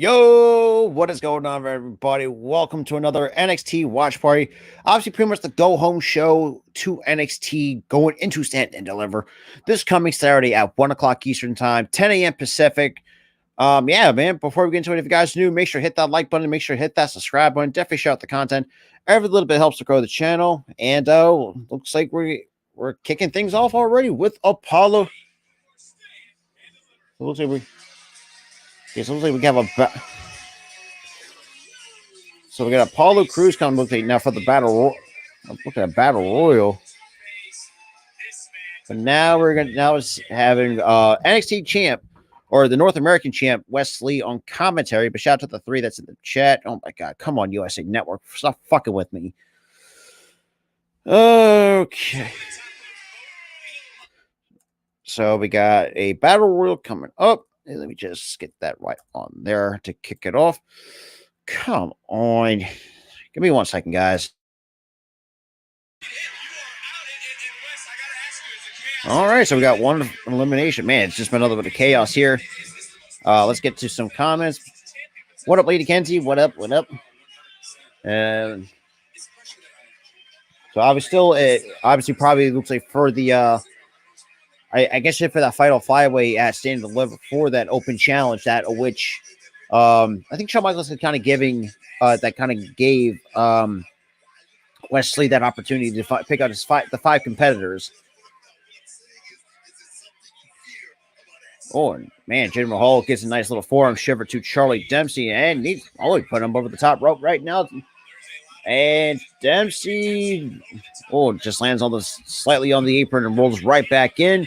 Yo, what is going on, everybody? Welcome to another NXT watch party. Obviously, pretty much the go-home show to NXT going into Stand and Deliver this coming Saturday at 1 o'clock Eastern Time, 10 a.m. Pacific. Yeah, man, before we get into it, if you guys are new, make sure to hit that like button, make sure to hit that subscribe button. Definitely share out the content. Every little bit helps to grow the channel. And looks like we're kicking things off already with Apollo. Looks like we have so we got Apollo Crews coming up now for the Battle Royal. But now it's having NXT champ or the North American champ Wesley on commentary. But shout out to the three that's in the chat. Oh my god, come on, USA Network. Stop fucking with me. Okay. So we got a Battle Royal coming up. Let me just get that right on there to kick it off. Come on. Give me 1 second, guys. All right, so we got one elimination. Man, it's just been another bit of chaos here. Let's get to some comments. What up, Lady Kenzie? What up? What up? And so obviously probably looks like for the I guess for that final five-way at Stand and Deliver for that open challenge, that which I think Shawn Michaels is kind of giving that kind of gave Wesley that opportunity to pick out the five competitors. Oh, man, Jinder Mahal gets a nice little forearm shiver to Charlie Dempsey, and he put him over the top rope right now. And Dempsey, just lands on slightly on the apron and rolls right back in.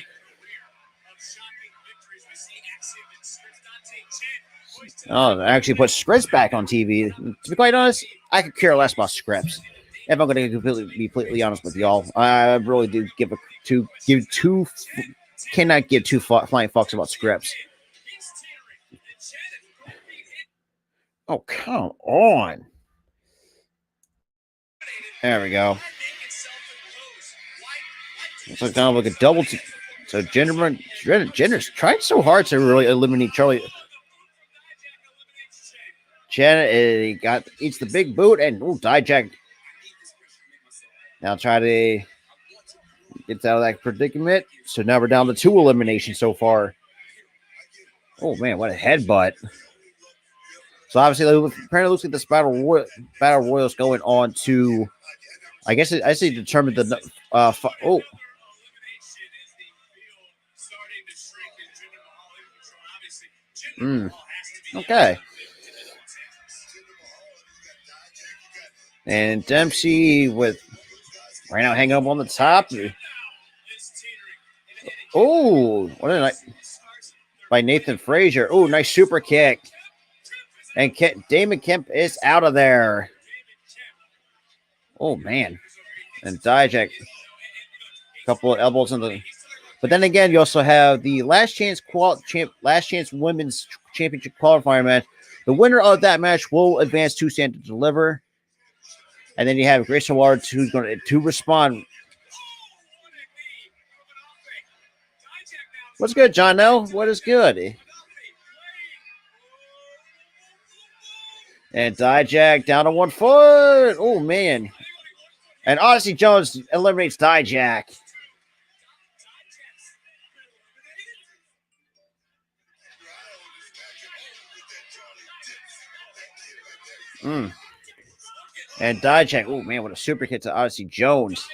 Oh, I actually put scripts back on TV. To be quite honest, I could care less about scripts. If I'm going to be completely honest with y'all, I really do cannot give two flying fucks about scripts. Oh, come on. There we go. It's like kind of like a double. So Jinder's tried so hard to really eliminate Charlie. Janet eats the big boot and Dijak. Now try to get out of that predicament. So now we're down to 2 eliminations so far. Oh man, what a headbutt! So obviously, apparently, looks like this battle royal is going on to. I guess I say determine the. Okay. And Dempsey with right now hanging up on the top. Oh, what a nice by Nathan Frazier. Oh, nice super kick. And Damon Kemp is out of there. Oh man. And Dijak. A couple of elbows in the. But then again, you also have the last chance women's championship qualifier match. The winner of that match will advance to Stand and Deliver. And then you have Grayson Waller who's going to respond. What's good, John L? What is good? And Dijak down to 1 foot. Oh, man. And Odyssey Jones eliminates Dijak. And Dijak, oh man, what a super hit to Odyssey Jones.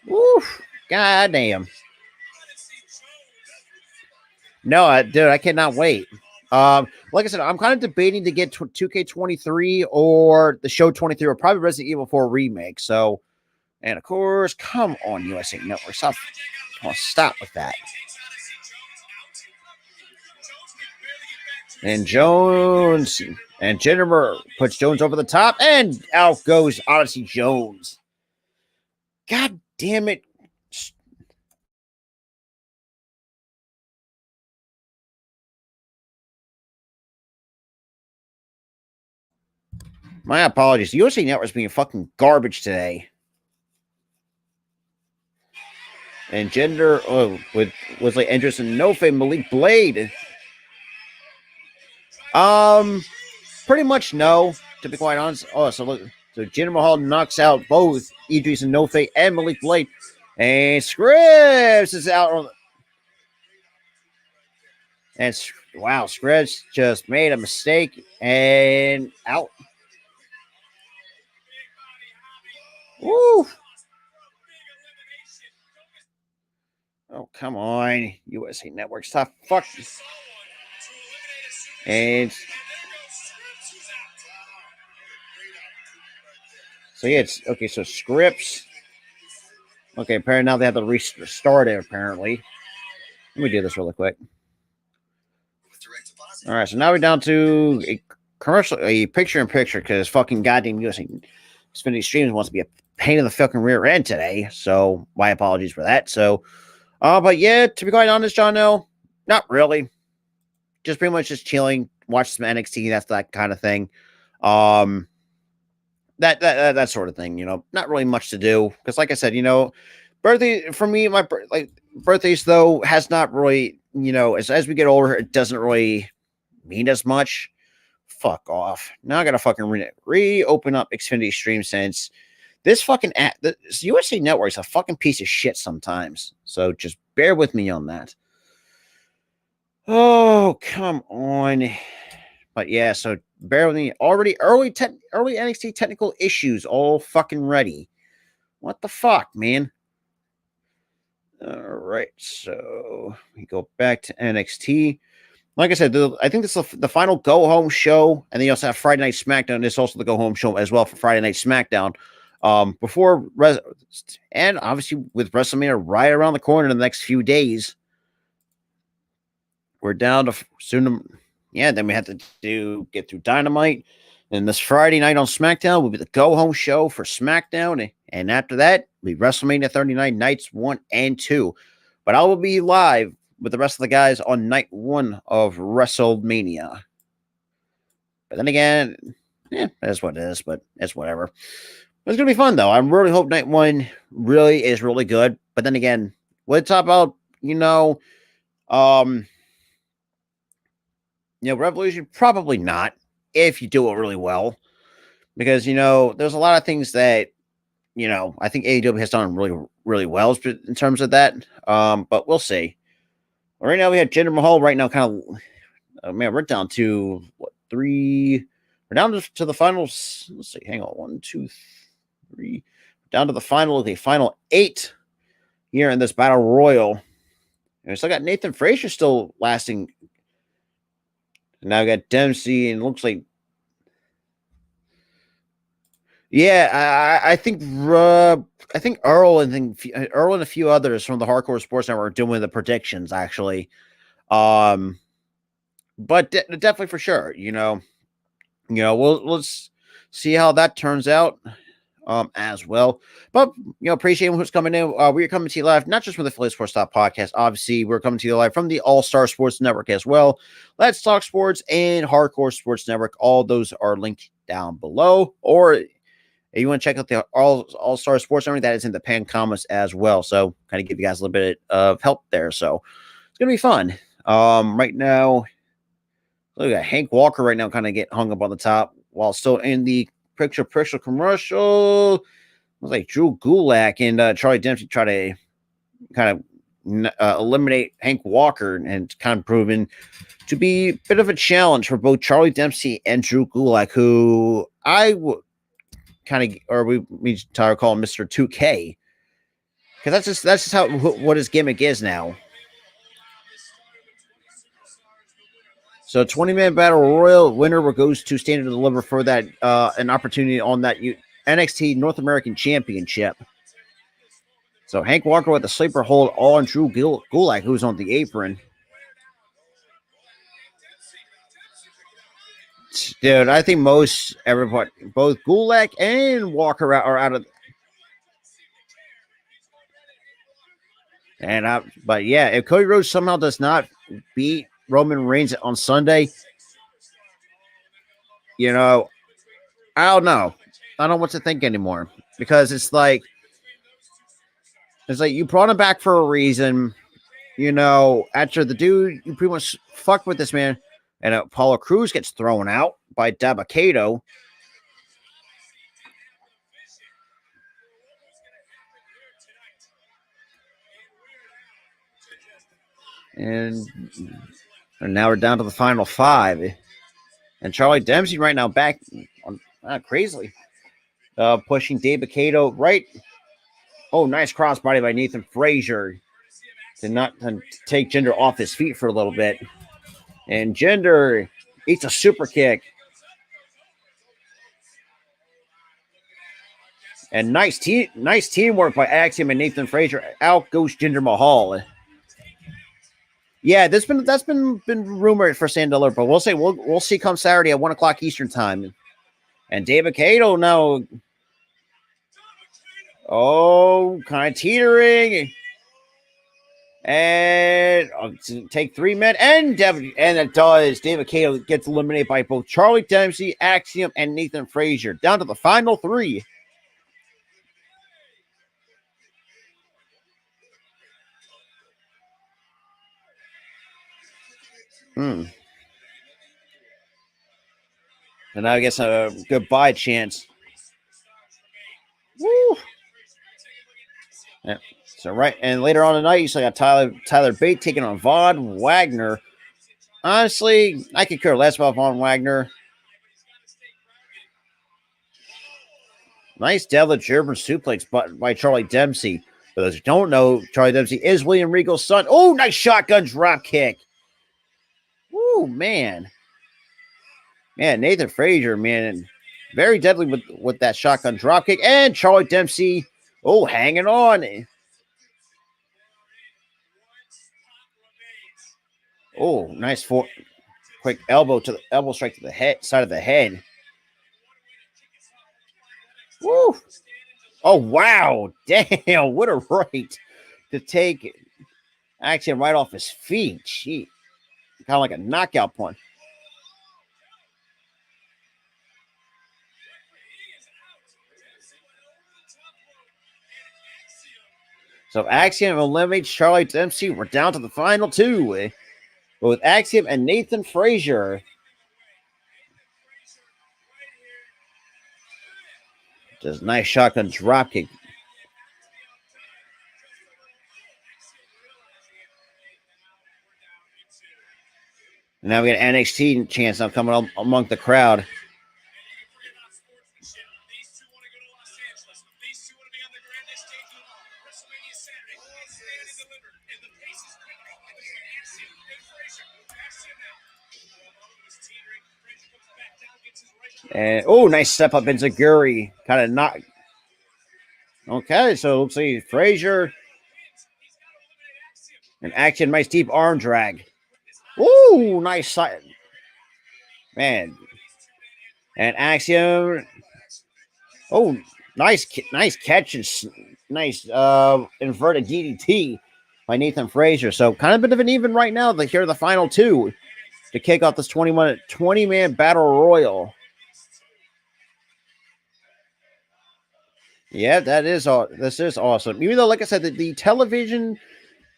Oof, goddamn. No, dude, I cannot wait. Like I said, I'm kind of debating to get 2K23 or the show 23 or probably Resident Evil 4 remake. So, and of course, come on, USA Network, stop with that. And Jones and Jinder puts Jones over the top, and out goes Odyssey Jones. God damn it. My apologies. The USA Network's being fucking garbage today. And gender with Wesley Anderson, No Fame, Malik Blade. Pretty much no, to be quite honest. Oh, so look, so Jinder Mahal knocks out both Idris and Nofe and Malik Blade, and Scripps is out on. And wow, Scripps just made a mistake and out. Woo! Oh, come on. USA Network, stop. Fuck. And so, yeah, it's okay. So, Scripps. Okay, apparently now they have to restart it, apparently. Let me do this really quick. All right, so now we're down to a commercial, a picture-in-picture, because fucking goddamn USA Xfinity Streams wants to be a pain in the fucking rear end today. So, my apologies for that. So, but yeah, to be quite honest, John, no, not really. Just pretty much just chilling, watch some NXT. That's that kind of thing. That sort of thing. You know, not really much to do because, like I said, you know, birthday for me, my birthdays though has not really, you know, as we get older, it doesn't really mean as much. Fuck off. Now I gotta fucking reopen up Xfinity Stream since this fucking this USA Network is a fucking piece of shit sometimes. So just bear with me on that. Oh, come on. But yeah, so bear with me. Already early NXT technical issues all fucking ready. What the fuck, man? All right, so we go back to NXT. Like I said, I think this is the final go-home show, and then you also have Friday Night SmackDown. This is also the go-home show as well for Friday Night SmackDown. And obviously with WrestleMania right around the corner in the next few days, we're down to soon. Yeah, then we have to get through Dynamite. And this Friday night on SmackDown will be the go-home show for SmackDown. And after that, we WrestleMania 39 nights 1 and 2. But I will be live with the rest of the guys on night 1 of WrestleMania. But then again, yeah, that's what it is, but it's whatever. It's going to be fun, though. I really hope night 1 really is really good. But then again, we'll talk about, Revolution, probably not, if you do it really well. Because, there's a lot of things that, I think AEW has done really, really well in terms of that. But we'll see. Right now, we have Jinder Mahal right now we're down to, 3? We're down to the finals. Let's see. Hang on. 1, 2, 3. Down to the final 8 here in this Battle Royal. And we still got Nathan Frazier still lasting. And now we got Dempsey, and it looks like, yeah, I think Earl and a few others from the Hardcore Sports Network are doing the predictions actually, but definitely for sure, we'll see how that turns out. As well. But, appreciate who's coming in. We're coming to you live, not just from the Philly Sports Talk podcast. Obviously, we're coming to you live from the All-Star Sports Network as well. Let's Talk Sports and Hardcore Sports Network. All those are linked down below. Or if you want to check out the All-Star Sports Network, that is in the pan comments as well. So, kind of give you guys a little bit of help there. So, it's going to be fun. Right now, look at Hank Walker right now kind of get hung up on the top while still in the picture commercial. It was like Drew Gulak and Charlie Dempsey try to kind of eliminate Hank Walker, and kind of proven to be a bit of a challenge for both Charlie Dempsey and Drew Gulak, who I would we call him Mr. 2K, because that's just what his gimmick is now. So 20-man battle royal winner goes to Stand and Deliver for that an opportunity on that NXT North American Championship. So Hank Walker with the sleeper hold on Drew Gulak, who's on the apron. Dude, I think everybody, both Gulak and Walker are out of. But yeah, if Cody Rhodes somehow does not beat Roman Reigns on Sunday, I don't know. I don't know what to think anymore, because it's like, It's like you brought him back for a reason. You know, after the dude, you pretty much fucked with this man. And Apollo Crews gets thrown out by Dabba-Kato. And now we're down to the final 5. And Charlie Dempsey right now back on crazily. Pushing Dabba-Kato right. Oh, nice crossbody by Nathan Frazier to take Jinder off his feet for a little bit. And Jinder eats a super kick. And nice teamwork by Axiom and Nathan Frazier. Out goes Jinder Mahal. Yeah, that's been rumored for Sandler, but we'll see come Saturday at 1:00 Eastern time. And Dabba-Kato now, kind of teetering, and take 3 men, and it does. Dabba-Kato gets eliminated by both Charlie Dempsey, Axiom, and Nathan Frazier. Down to the final 3. And now I guess a goodbye chance. Woo! Yeah. So right, and later on tonight, you still got Tyler Bate taking on Von Wagner. Honestly, I could care less about Von Wagner. Nice devil German suplex by Charlie Dempsey. For those who don't know, Charlie Dempsey is William Regal's son. Oh, nice shotgun drop kick. Woo, man. Man, Nathan Frazier, man, very deadly with that shotgun drop kick. And Charlie Dempsey, hanging on. Oh, nice quick elbow strike to the side of the head. Woo! Oh wow! Damn! What a right to take Axiom right off his feet. Gee, kind of like a knockout punch. So Axiom eliminates Charlie Dempsey. We're down to the final 2. With Axiom and Nathan Frazier. Just nice shotgun dropkick. Now we got NXT chance now coming among the crowd. And nice step up into Guri. Kind of knock. Okay, so it looks like Frazier and Axiom, nice deep arm drag. Ooh, nice side. Man. And Axiom. Oh, nice catch and nice inverted DDT by Nathan Frazier. So kind of a bit of an even right now. Here are the final 2 to kick off this 20-man battle royal. Yeah, this is awesome. Even though, like I said, the television,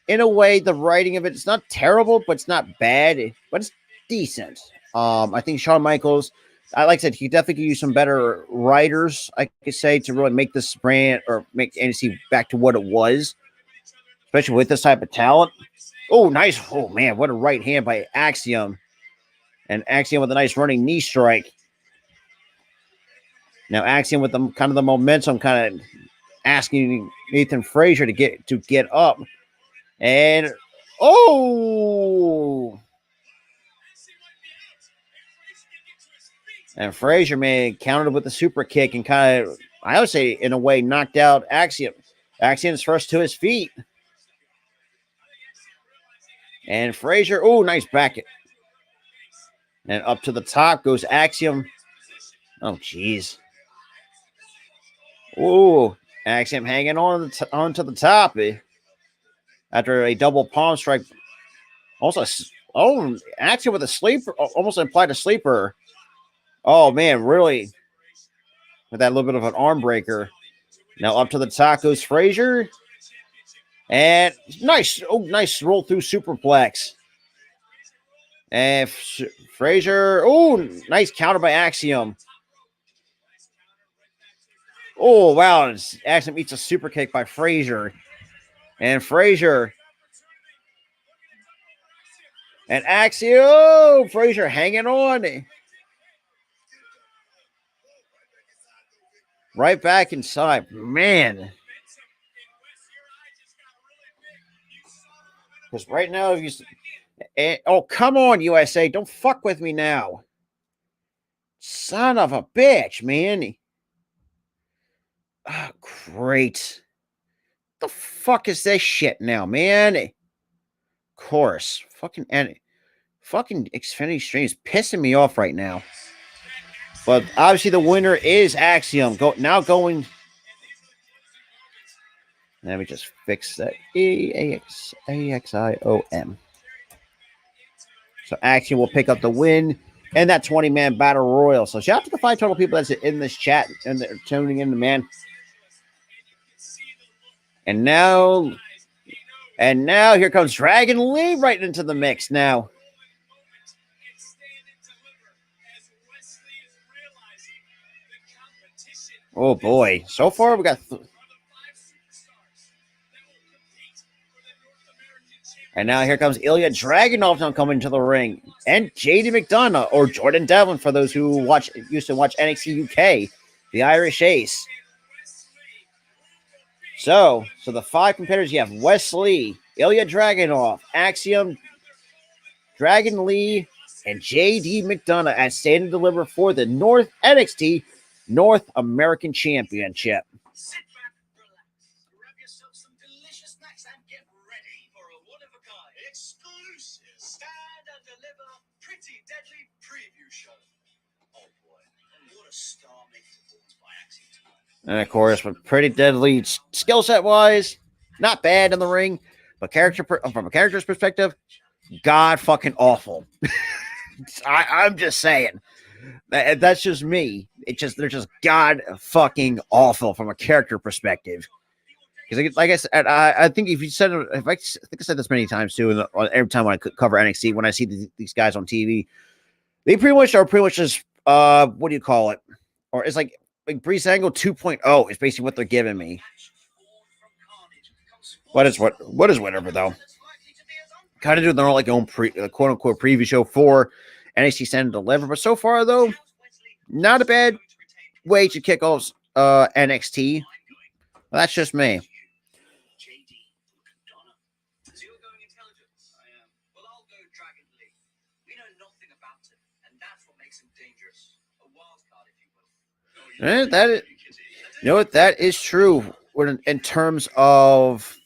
in a way, the writing of it's not terrible, but it's not bad, but it's decent. I think Shawn Michaels, like I said, he definitely could use some better writers, I could say, to really make this brand or make NXT back to what it was, especially with this type of talent. Oh, nice. Oh, man, what a right hand by Axiom. And Axiom with a nice running knee strike. Now Axiom with the kind of the momentum, kind of asking Nathan Frazier to get up. And and Frazier, man, countered with a super kick and kind of, I would say, in a way, knocked out Axiom. Axiom's first to his feet. And Frazier, nice back. And up to the top goes Axiom. Oh, jeez. Axiom hanging on to the top. After a double palm strike. Also, Axiom with a sleeper, almost implied a sleeper. Oh, man, really? With that little bit of an arm breaker. Now up to the top goes Frazier. And nice, nice roll through superplex. And Frazier, nice counter by Axiom. Oh, wow. Axiom eats a super kick by Frazier. And Frazier. And Axiom. Frazier hanging on. Right back inside. Man. Because right now, if you... oh, come on, USA. Don't fuck with me now. Son of a bitch, man. Oh, great. The fuck is this shit now, man? Of course. Fucking Xfinity Stream is pissing me off right now. But obviously the winner is Axiom. Going. Let me just fix that. AXIOM. So Axiom will pick up the win and that 20-man battle royal. So shout out to the 5 total people that's in this chat and they're tuning in, man. And now here comes Dragon Lee right into the mix now. Oh boy. So far we got and now here comes Ilya Dragunov now coming to the ring. And JD McDonough, or Jordan Devlin for those who used to watch NXT UK, the Irish Ace. So the 5 competitors, you have Wesley, Ilya Dragunov, Axiom, Dragon Lee, and JD McDonough at Stand and Deliver for the NXT North American Championship. Sit back, relax, grab yourself some delicious snacks and get ready for a one-of-a-kind exclusive Stand and Deliver Pretty Deadly preview show. Oh boy, what a star makes performance by Axiom. And of course, with Pretty Deadly skill set wise, not bad in the ring, but from a character's perspective, god fucking awful. I'm just saying. That's just me. They're just god fucking awful from a character perspective. Because like I said, I think I think I said this many times too. Every time when I cover NXT, when I see these guys on TV, they pretty much just what do you call it? Or it's like Breeze Angle 2.0 is basically what they're giving me. What is whatever though. Kind of do their own quote unquote preview show for NXT Stand and Deliver, but so far though, not a bad way to kick off NXT. Well, that's just me. That is, you know what, that is true. In terms of,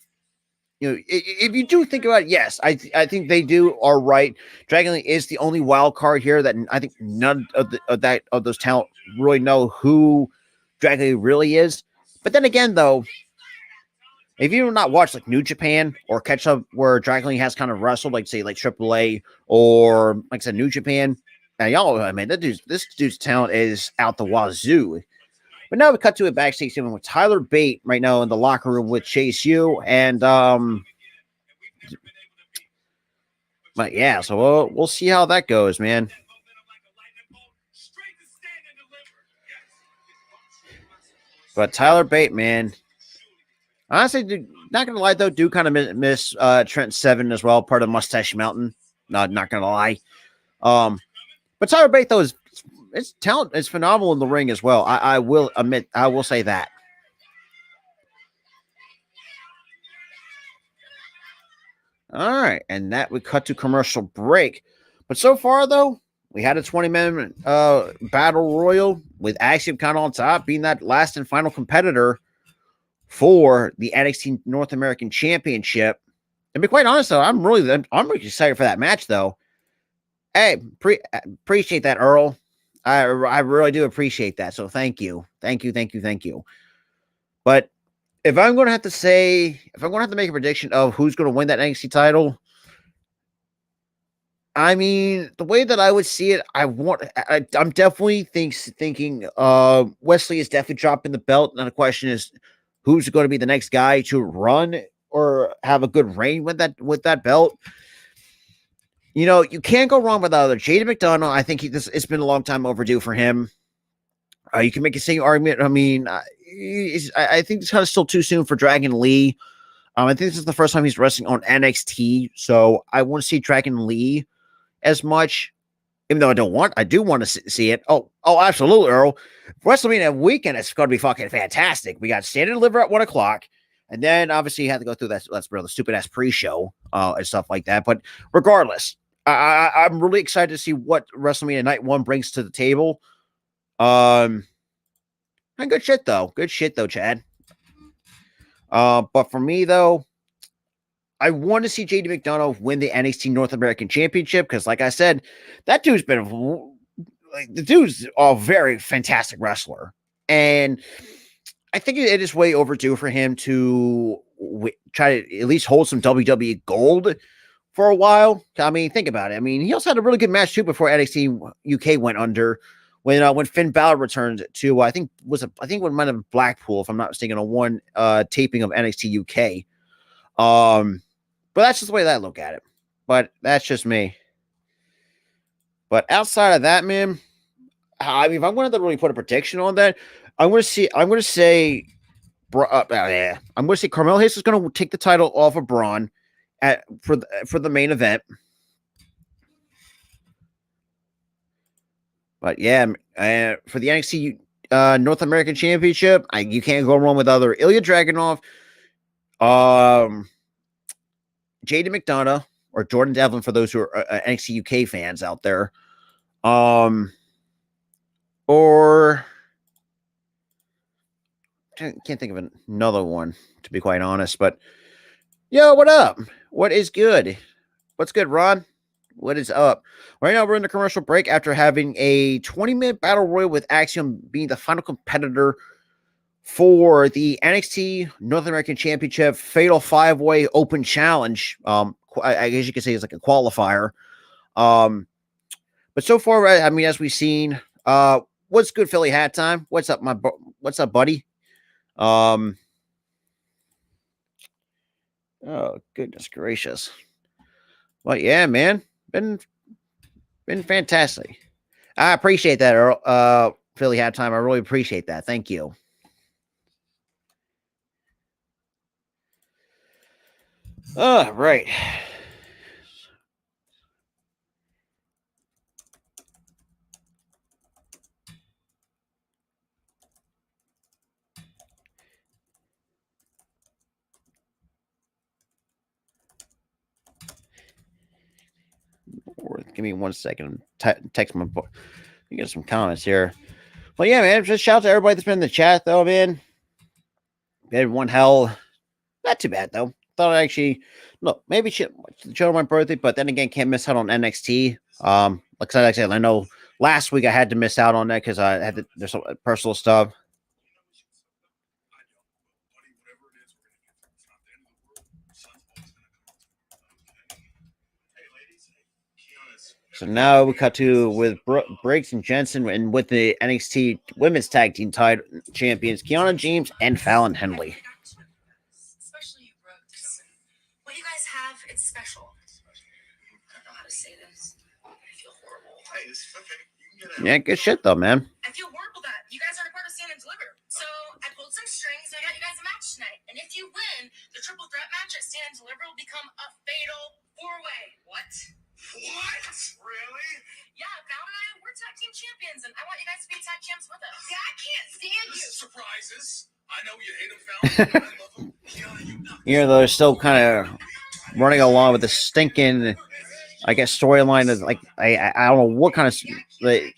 you know, if you do think about it, yes, I think they are right. Dragon Lee is the only wild card here that I think none of those talent really know who Dragon Lee really is. But then again, though, if you do not watch like New Japan or catch up where Dragon Lee has kind of wrestled, like say like AAA or like I said New Japan, and y'all, I mean, this dude's talent is out the wazoo. But now we cut to a backstage scene with Tyler Bate right now in the locker room with Chase U. And, but yeah, so we'll see how that goes, man. But Tyler Bate, man, honestly, not going to lie, though, do kind of miss Trent Seven as well, part of Mustache Mountain. Not going to lie. But Tyler Bate, though, his talent is phenomenal in the ring as well. I will admit, I will say that. All right, and that we cut to commercial break. But so far, though, we had a 20-man battle royal with Axiom kind of on top, being that last and final competitor for the NXT North American Championship. And to be quite honest, though, I'm really excited for that match, though. Hey, appreciate that, Earl. I really do appreciate that. So thank you. But if I'm going to have to make a prediction of who's going to win that NXT title, I mean, the way that I would see it, I'm definitely thinking Wesley is definitely dropping the belt. And the question is, who's going to be the next guy to run or have a good reign with that belt. You know, you can't go wrong with either Jaden McDonough. I think it's been a long time overdue for him. You can make a same argument. I mean, I think it's kind of still too soon for Dragon Lee. I think this is the first time he's wrestling on NXT, so I want to see Dragon Lee as much. Even though I do want to see it. Oh, absolutely, Earl. WrestleMania weekend is going to be fucking fantastic. We got Stand and Deliver at 1 o'clock. And then obviously you have to go through that's the stupid ass pre-show and stuff like that. But regardless, I'm really excited to see what WrestleMania Night 1 brings to the table. And good shit though. Good shit though, Chad. But for me though, I want to see JD McDonough win the NXT North American Championship because, like I said, that dude's been the dude's a very fantastic wrestler, and I think it is way overdue for him to try to at least hold some WWE gold for a while. I mean, think about it. I mean, he also had a really good match too before NXT UK went under when Finn Balor returned to I think it might have been Blackpool if I'm not mistaken on one taping of NXT UK. But that's just the way that I look at it. But that's just me. But outside of that, man, I mean, if I'm going to really put a prediction on that, I'm going to say Carmelo Hayes is going to take the title off of Braun for the main event. But yeah, for the NXT North American Championship, you can't go wrong with either Ilya Dragunov, Jaden McDonough, or Jordan Devlin for those who are NXT UK fans out there. Or can't think of another one, to be quite honest. But yo, what up? What is good? What's good, Ron? What is up? Right now, we're in the commercial break after having a 20-minute battle royal with Axiom being the final competitor for the NXT North American Championship Fatal 5-Way Open Challenge. I guess you could say it's like a qualifier. But so far, I mean, as we've seen, what's good, Philly Hat Time? What's up, what's up, buddy? Oh, goodness gracious. Well, yeah, man. Been fantastic. I appreciate that, Earl. Philly Hat Time. I really appreciate that. Thank you. Right. Give me 1 second. Text my book. You get some comments here. Well, yeah, man. Just shout out to everybody that's been in the chat, though, man. We had one hell. Not too bad, though. Thought I actually look, maybe should show my birthday, but then again, can't miss out on NXT. Like I said, I know last week I had to miss out on that because I had there's some personal stuff. So now we cut to with Briggs and Jensen and with the NXT Women's Tag Team title champions Kiana James and Fallon Henley. Especially you, Brooks. What you guys have, it's special. I don't know how to say this. I feel horrible. Hey, it's okay. You can get Yeah, good shit though, man. I feel horrible that you guys aren't a part of Stand and Deliver. So I pulled some strings and I got you guys a match tonight. And if you win, the triple threat match at Stand and Deliver will become a fatal 4-way. What? What? Really? Yeah, Val and I, we're tag team champions, and I want you guys to be tag champs with us. Yeah, I can't stand you. Surprises. I know you hate them, Val. I love them. You know, they're still kind of running along with the stinking, I guess, storyline is like I don't know what kind of. Like,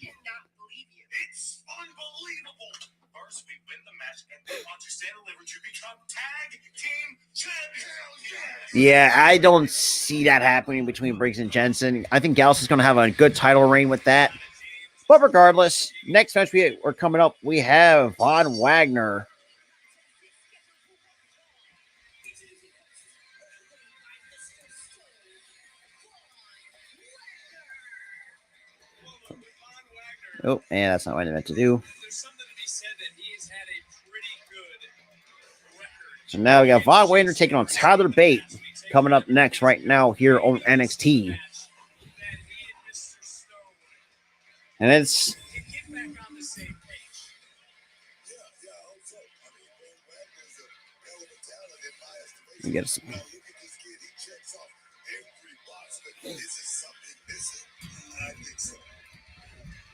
it's unbelievable. First, we win the match, and they want to Stand and Deliver to become tag team champions. yeah, I don't see that happening between Briggs and Jensen. I think Gallus is going to have a good title reign with that. But regardless, next match we're coming up, we have Von Wagner. Oh, and that's not what I meant to do. So now we got Von Wagner taking on Tyler Bate coming up next right now here on NXT. And it's... Get some...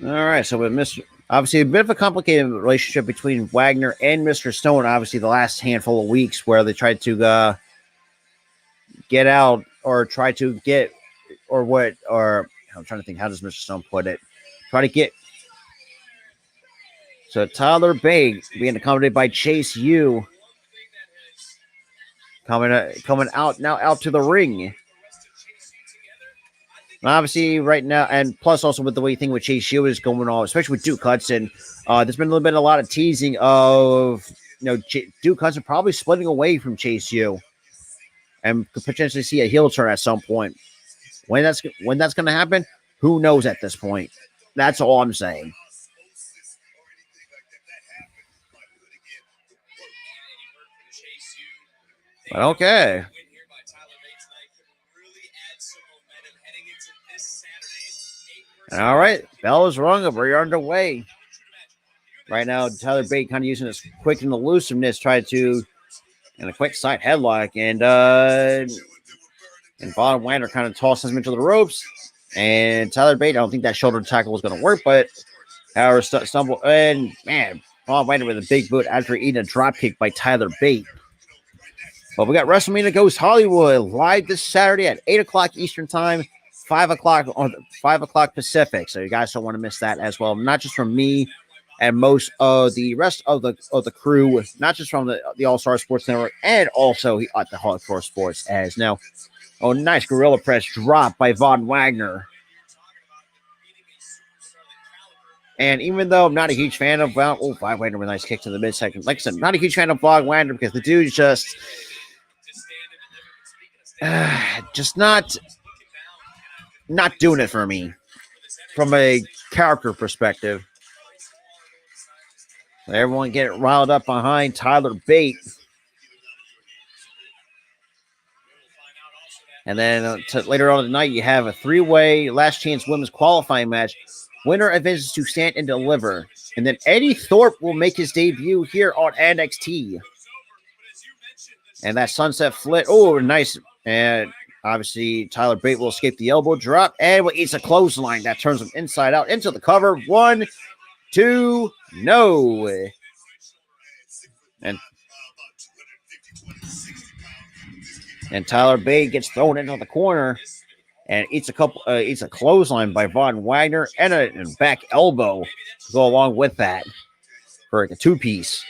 All right, so with Mr. Obviously, a bit of a complicated relationship between Wagner and Mr. Stone. Obviously, the last handful of weeks where they tried to get out or try to get, or what, or I'm trying to think, how does Mr. Stone put it? Try to get. So Tyler Bate being accommodated by Chase U coming out now out to the ring. Obviously, right now, and plus also with the way thing with Chase U is going on, especially with Duke Hudson, there's been a lot of teasing of Duke Hudson probably splitting away from Chase U, and could potentially see a heel turn at some point. When that's going to happen, who knows at this point? That's all I'm saying. But okay. All right, bell is rung. We're underway. Right now, Tyler Bate kind of using his quick and elusiveness, try to in a quick side headlock, and Von Wagner kind of tosses him into the ropes. And Tyler Bate, I don't think that shoulder tackle was going to work, but Howard stumble, and man, Von Wagner with a big boot after eating a drop kick by Tyler Bate. But we got WrestleMania Goes Hollywood live this Saturday at 8 o'clock Eastern Time, 5 o'clock Pacific. So you guys don't want to miss that as well. Not just from me and most of the rest of the crew, not just from the All-Star Sports Network, and also at the Hardcore Sports as now. Oh, nice gorilla press drop by Von Wagner. And even though I'm not a huge fan of Von Wagner with a nice kick to the midsection. Like I said, not a huge fan of Von Wagner because the dude's just not doing it for me from a character perspective. Everyone get riled up behind Tyler Bate. And then later on tonight, you have a three-way last chance women's qualifying match. Winner advances to stand and deliver. And then Eddie Thorpe will make his debut here on NXT. And that sunset flip. Oh, nice. And obviously, Tyler Bate will escape the elbow drop. And eats a clothesline that turns him inside out into the cover. 1, 2, no. And Tyler Bate gets thrown into the corner and eats a clothesline by Von Wagner and a back elbow to go along with that for a two-piece.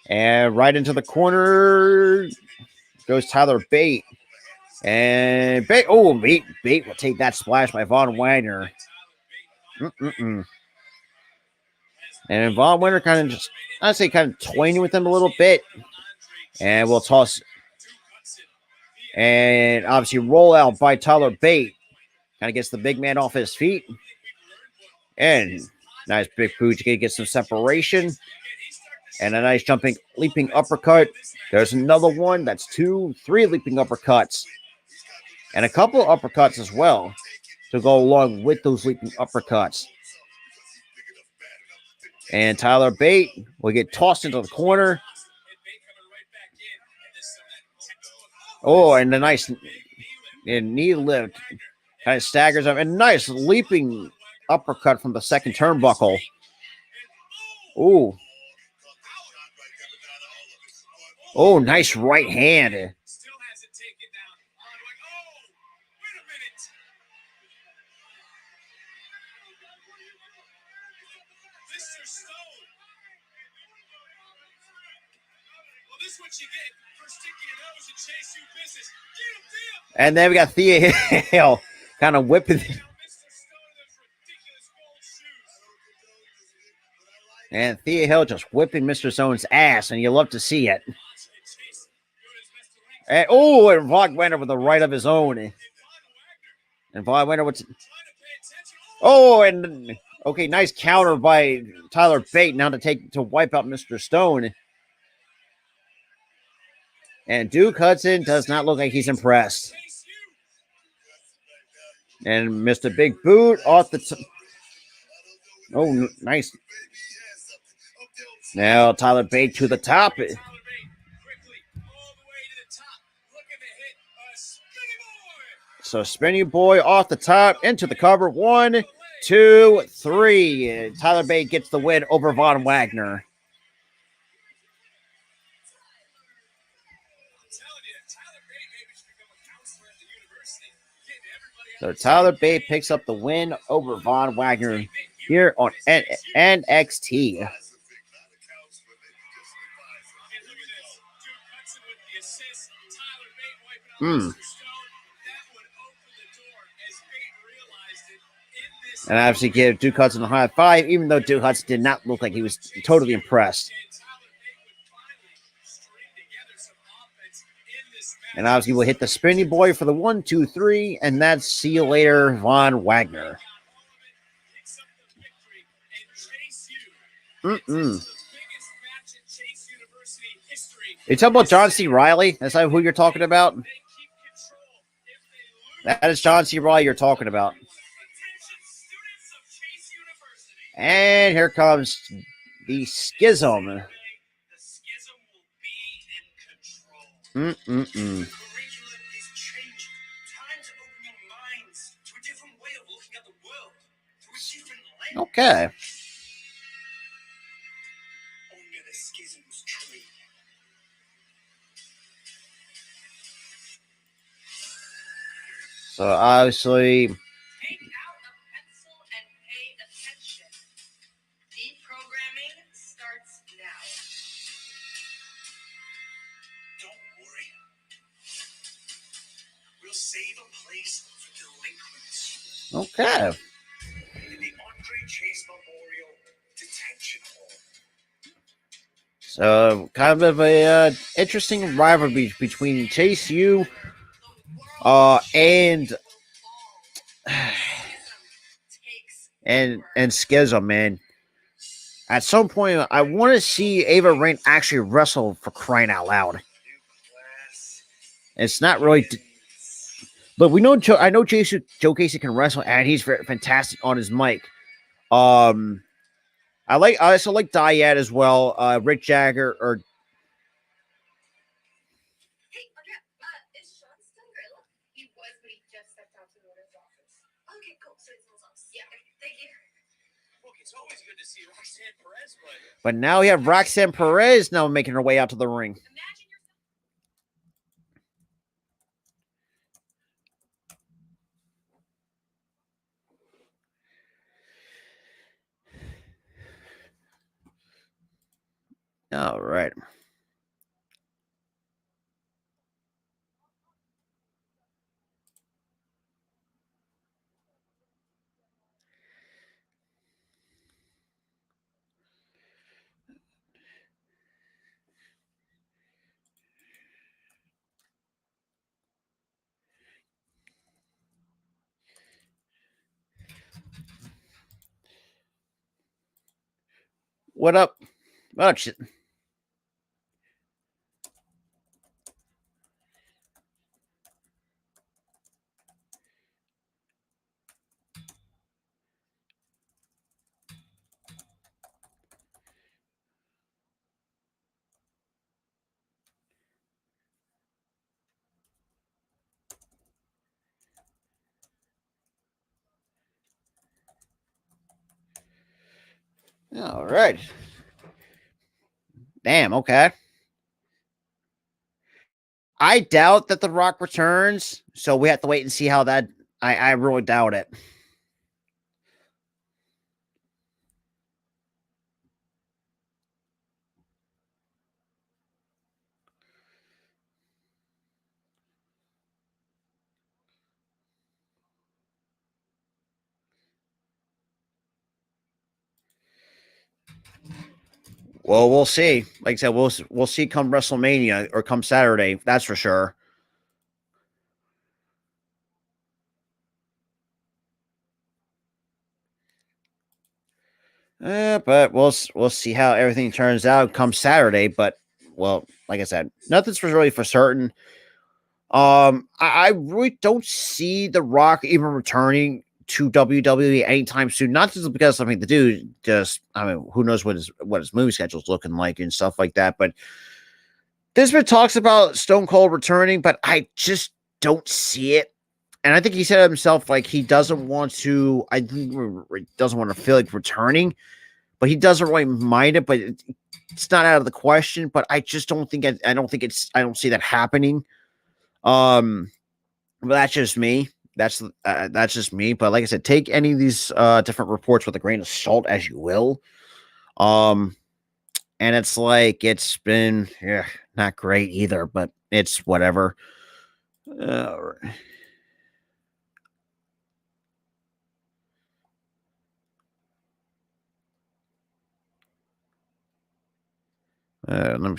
And right into the corner goes Tyler Bate. And Bate will take that splash by Von Wagner. And Von Wagner kind of toying with him a little bit. And we'll toss. And obviously roll out by Tyler Bate. Kind of gets the big man off his feet. And nice big boot to get some separation. And a nice leaping uppercut. There's another one. That's 2, 3 leaping uppercuts. And a couple of uppercuts as well to go along with those leaping uppercuts. And Tyler Bate will get tossed into the corner. Oh, and a nice knee lift. Kind of staggers up. And nice leaping uppercut from the second turnbuckle. Ooh. Oh, nice right hand. And then we got Thea Hale kind of whipping. And Thea Hale just whipping Mr. Stone's ass, and you love to see it. And Von Wagner with the right of his own. And Von Wagner with... okay, nice counter by Tyler Bate now to wipe out Mr. Stone. And Duke Hudson does not look like he's impressed. And Mr. Big Boot off the... Oh, nice. Now Tyler Bate to the top. So Spinny Boy off the top into the cover. 1, 2, 3. Tyler Bate gets the win over Von Wagner. So Tyler Bate picks up the win over Von Wagner here on NXT. And obviously give Duke Hudson a high five, even though Duke Hudson did not look like he was totally impressed. And obviously we'll hit the Spinny Boy for the 1, 2, 3, and that's see you later, Von Wagner. You talking about John C. Reilly? That's not who you're talking about? That is John C. Reilly you're talking about. And here comes the Schism. Okay. So obviously, take out a pencil and pay attention. Deprogramming starts now. Don't worry. We'll save a place for delinquents. Okay. In the Andre Chase Memorial Detention Hall. So kind of a interesting rivalry between Chase U and Schism, man. At some point, I want to see Ava Rain actually wrestle, for crying out loud. It's not really, but we know I know Joe Casey can wrestle, and he's very fantastic on his mic. I also like Dyad as well. Rick Jagger or. Hey, Andrea, is Sean still available? He was, but he just stepped out to go to his office. Okay, cool. So it's his office. Yeah, thank you. Look, it's always good to see Roxanne Perez, but now we have Roxanne Perez now making her way out to the ring. All right. What up? Oh, shit. All right. Damn, okay. I doubt that The Rock returns, so we have to wait and see how that. I really doubt it. Well, we'll see. Like I said, we'll see come WrestleMania or come Saturday. That's for sure. But we'll see how everything turns out come Saturday. But well, like I said, nothing's really for certain. I really don't see The Rock even returning to WWE anytime soon. Not just because I mean the dude just, I mean, who knows what his movie schedule's looking like and stuff like that. But there's been talks about Stone Cold returning, but I just don't see it. And I think he said himself, like, he doesn't want to, I think he doesn't want to feel like returning, but he doesn't really mind it, but it's not out of the question. But I just don't think, I don't see that happening. But that's just me. That's just me. But like I said, take any of these different reports with a grain of salt as you will. And it's like it's been not great either, but it's whatever. All right. Let me.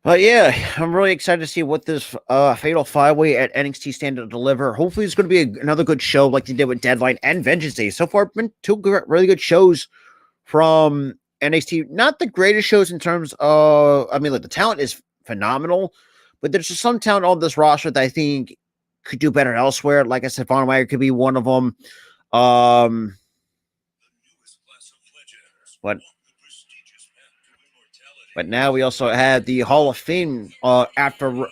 But yeah, I'm really excited to see what this Fatal 5-Way at NXT Stand to deliver. Hopefully, it's going to be another good show like they did with Deadline and Vengeance Day. So far, been two really good shows from NXT. Not the greatest shows in terms of, I mean, like the talent is phenomenal, but there's just some talent on this roster that I think could do better elsewhere. Like I said, Von Wagner could be one of them. But now we also had the Hall of Fame after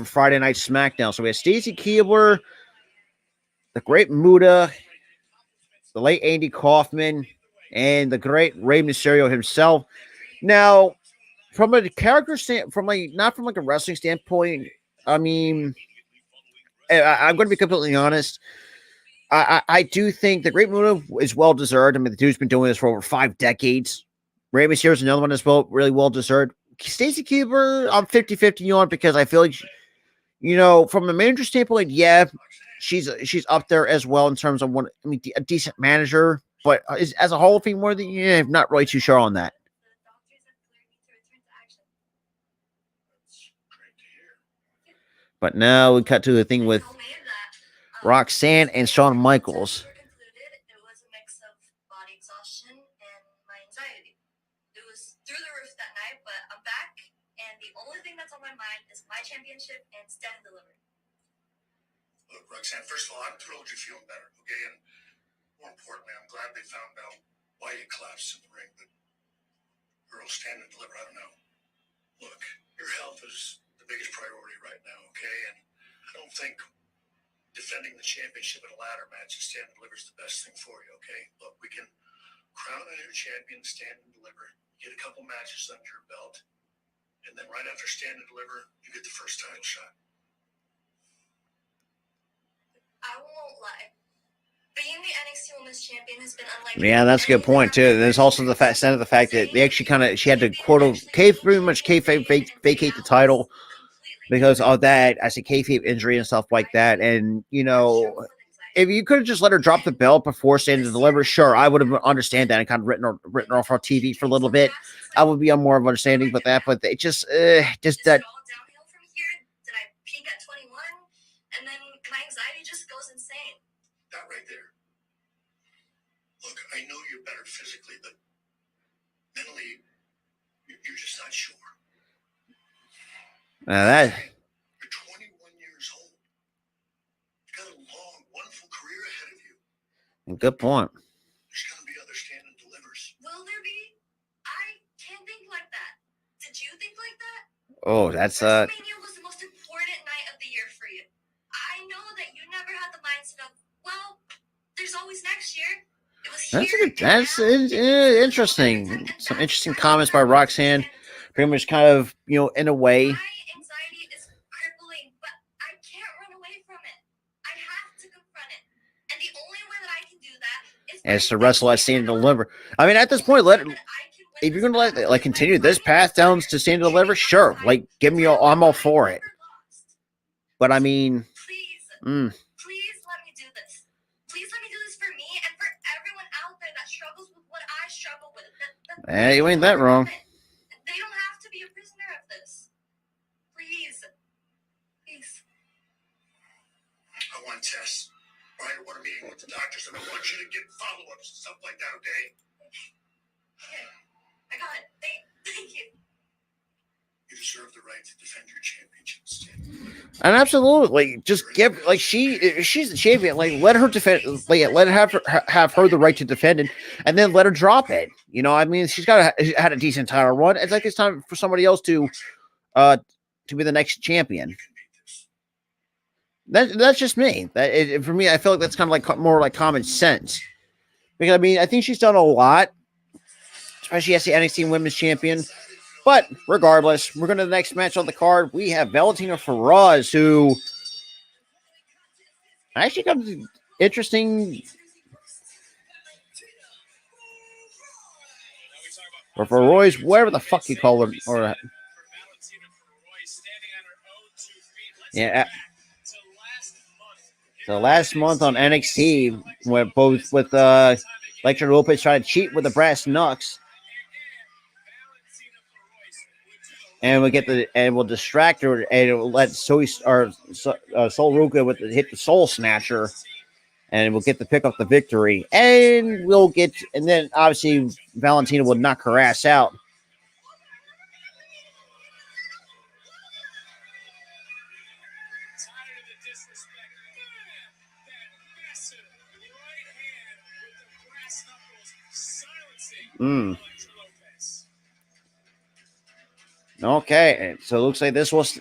Friday Night SmackDown. So we had Stacy Keibler, the great Muta, the late Andy Kaufman, and the great Rey Mysterio himself. Now, from a character stand, not from like a wrestling standpoint, I mean, I'm going to be completely honest. I do think the Great Muta is well deserved. I mean, the dude's been doing this for over 5 decades. Rey Mysterio is another one as well, really well deserved. Stacy Keibler, I'm 50-50 on because I feel like, from a manager standpoint, yeah, she's up there as well in terms of a decent manager, but as a Hall of Fame worthy, I'm not really too sure on that. But now we cut to the thing with Roxanne and Shawn Michaels. It was a mix of body exhaustion and my anxiety. It was through the roof that night, but I'm back, and the only thing that's on my mind is my championship and Stand and Deliver. Look, Roxanne, first of all, I'm thrilled you're feeling better, okay? And more importantly, I'm glad they found out why you collapsed in the ring, but girl, Stand and Deliver, I don't know. Look, your health is the biggest priority right now, okay? And I don't think defending the championship in a ladder match and Stand and Deliver is the best thing for you, okay? Look, we can crown a new champion, Stand and Deliver, get a couple matches under your belt, and then right after Stand and Deliver, you get the first title shot. I won't lie. Being the NXT Women's Champion has been unlike. Yeah, that's a good point too. There's also the fact that they actually she had to pretty much vacate the title because of that. I say kayfabe injury and stuff like that, and if you could have just let her drop the belt before Stand and Deliver, sure, I would have understand that and kind of written her off on TV for a little bit. I would be on more of understanding with that, but they just that. Downhill from here. Did I peak at 21? And then my anxiety just goes insane. That right there. Look, I know you're better physically, but mentally, you're just not sure. That. You're 21 years old. You've got a long, wonderful career ahead of you. Good point. There's going to be other Stand and Delivers. Will there be? I can't think like that. Did you think like that? Oh, that's WrestleMania was the most important night of the year for you. I know that you never had the mindset of, well, there's always next year. It was that's interesting. Some interesting comments by Roxanne. Pretty much kind of, in a way. My anxiety is crippling, but I can't run away from it. I have to confront it. And the only way that I can do that is to wrestle at Stand and Deliver. I mean, at this point, if you're going to continue this path down to Stand and Deliver, sure. Give me I'm all for it. But I mean, please let me do this. Please let me do this for me and for everyone out there that struggles with what I struggle with. You ain't that wrong. They don't have to be a prisoner of this. Please. I want to with the doctors, and I want you to get follow-ups and stuff like that, okay? Okay, I got it. Thank you. You deserve the right to defend your championship, Stan. And absolutely, just give she's the champion. Like, let her defend. Like, let her have her the right to defend it, and then let her drop it. You know, I mean, she's had a decent title run. It's like it's time for somebody else to be the next champion. That's just me. For me, I feel like that's kind of like more like common sense. Because I mean, I think she's done a lot, especially as the NXT Women's Champion. But regardless, we're going to the next match on the card. We have Valentina Feroz, who actually got interesting. Or Feroz, whatever the fuck you call her. Or yeah. So last month on NXT, with Elektra Lopez trying to cheat with the brass knucks. And we'll distract her, and it'll let Soul Ruka hit the Soul Snatcher, and we'll get to pick up the victory. And then obviously Valentina will knock her ass out. Okay, so it looks like this was.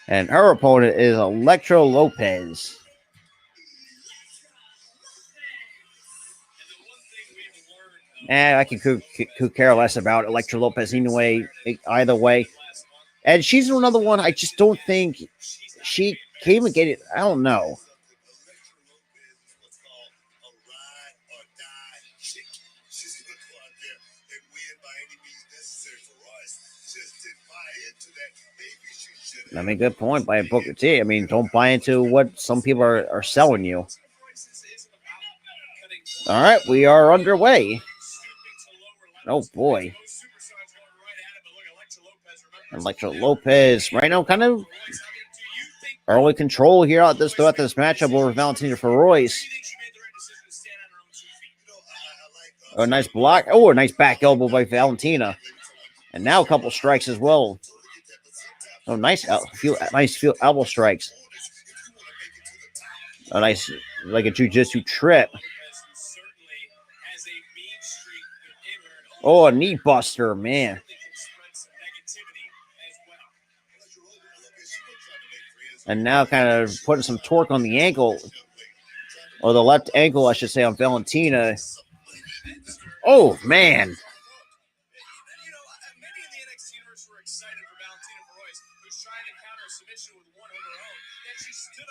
And her opponent is Elektra Lopez. And I can could care less about Elektra Lopez anyway, either way. And she's another one I just don't think she can even get it. I don't know. I mean, good point by Booker T. I mean, don't buy into what some people are selling you. All right, we are underway. Oh, boy. Elektra Lopez right now kind of early control here throughout this matchup over Valentina Feroz. Oh, nice block. Oh, a nice back elbow by Valentina. And now a couple strikes as well. Oh, nice elbow strikes. A nice, like a jiu-jitsu trip. Oh, a knee buster, man. And now kind of putting some torque on the ankle. Or the left ankle, I should say, on Valentina. Oh, man.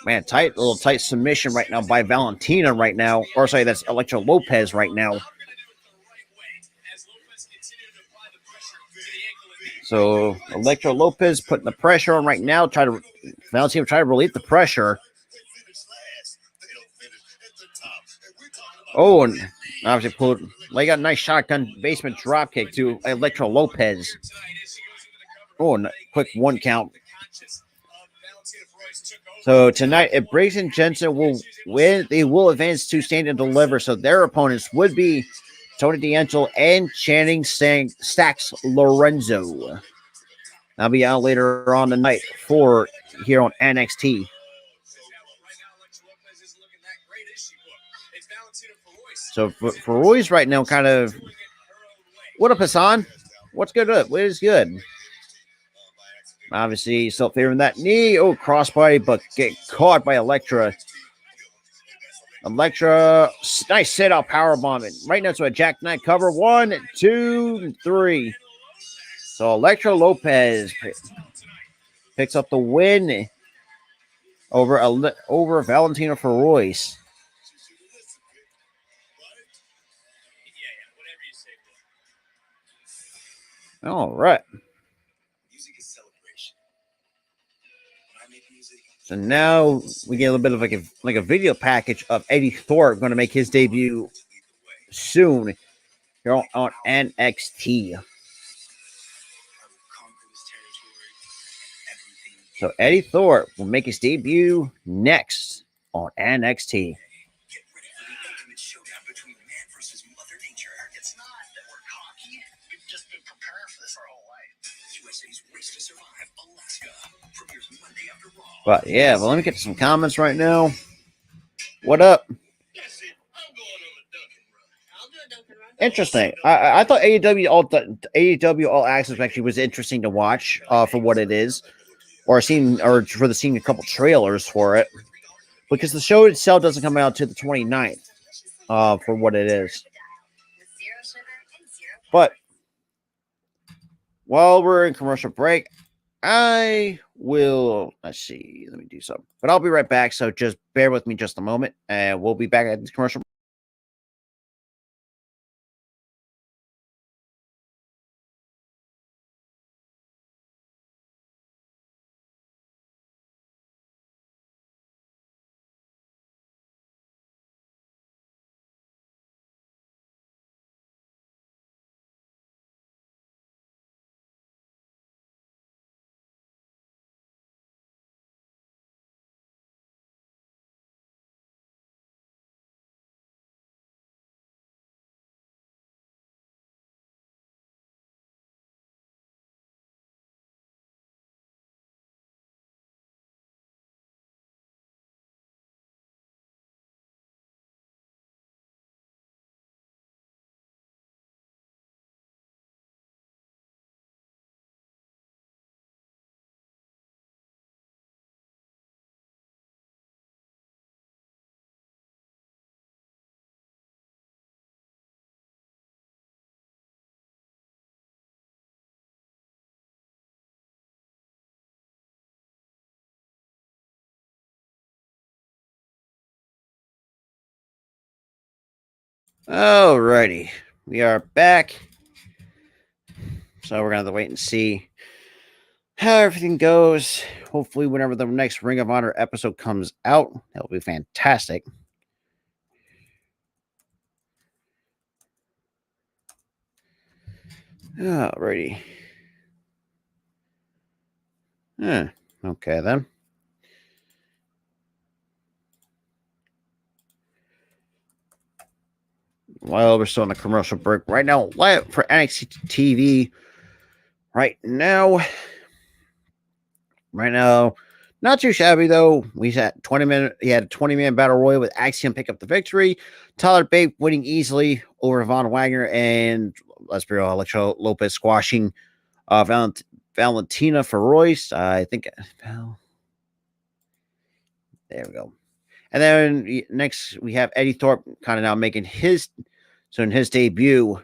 Man, little tight submission right now by Valentina right now. Or sorry, that's Elektra Lopez right now. So Elektra Lopez putting the pressure on right now. Valentina try to relieve the pressure. Oh, and obviously got a nice shotgun basement dropkick to Elektra Lopez. Oh, and a quick 1 count. So tonight, if Briggs and Jensen will win, they will advance to Stand and Deliver. So their opponents would be Tony D'Angelo and Channing Stacks Lorenzo. I'll be out later on tonight for here on NXT. So for Roy's right now, kind of. What up, Hassan? What's good? What is good? Obviously, still favoring that knee. Oh, crossbody, but get caught by Elektra. Elektra, nice sit-out powerbomb. Right now to a jackknife cover. 1, 2, 3. So Elektra Lopez picks up the win over Valentina Feroz. All right. So now we get a little bit of like a video package of Eddie Thorpe going to make his debut soon here on NXT. So Eddie Thorpe will make his debut next on NXT. Get ready for the ultimate showdown between man versus Mother Nature. It's not that we're cocky. We've just been preparing for this our whole life. USA's Race to Survive Alaska premieres Monday after Raw. But yeah, but let me get to some comments right now. What up? That's it. I'm going on a Dunkin' run. I'll do a Dunkin' run. Interesting. I thought AEW All Access actually was interesting to watch for what it is, or seeing a couple trailers for it, because the show itself doesn't come out to the 29th for what it is. But while we're in commercial break, let's see, let me do something. But I'll be right back, so just bear with me just a moment, and we'll be back at this commercial. Alrighty, we are back. So we're gonna have to wait and see how everything goes. Hopefully, whenever the next Ring of Honor episode comes out, that'll be fantastic. Alrighty. Okay then. Well, we're still on a commercial break right now. Live for NXT TV. Right now, not too shabby though. We had 20-minute. He had a 20-man battle royal with Axiom pick up the victory. Tyler Bate winning easily over Von Wagner, and let's be real, Electro Lopez squashing Valentina for Royce. I think. Well, there we go. And then next we have Eddie Thorpe kind of now making his debut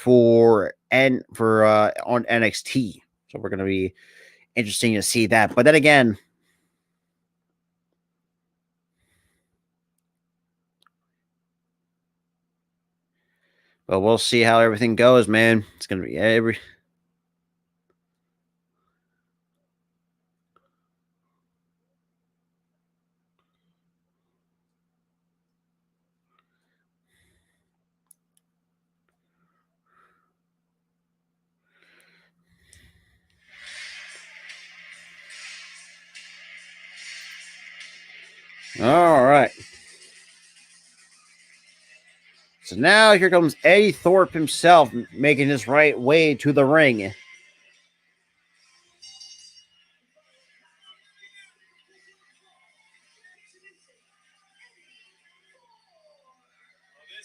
on NXT. So we're going to be interesting to see that. But then again, but we'll see how everything goes, man. It's going to be all right. So now here comes Eddie Thorpe himself making his way to the ring. This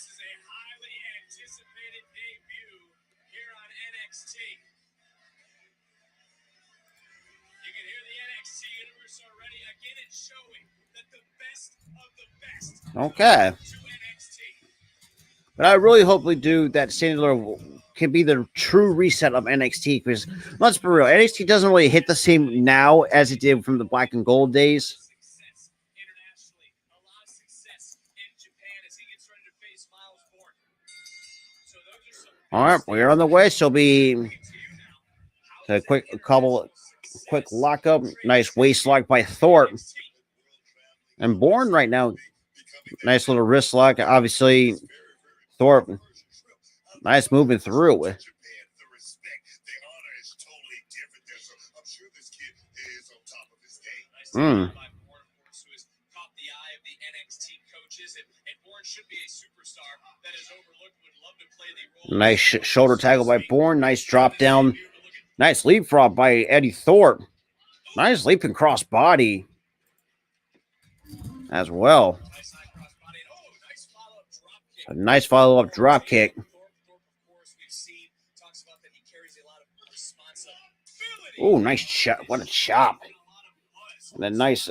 is a highly anticipated debut here on NXT. You can hear the NXT universe already. Again, it's showing that the best of the best. Okay. But I really hope we do that. Sandler can be the true reset of NXT, because let's be real, NXT doesn't really hit the same now as it did from the Black and Gold days. All right, we're on the way. So be a quick lockup, nice waist lock by Thorpe, and Bourne right now, nice little wrist lock. Obviously, Thorpe, nice moving through it. Mm. Nice shoulder tackle by Bourne. Nice drop down. Nice leapfrog by Eddie Thorpe. Nice leaping cross body as well. A nice follow-up drop kick. Oh, nice chop. What a chop. And then nice.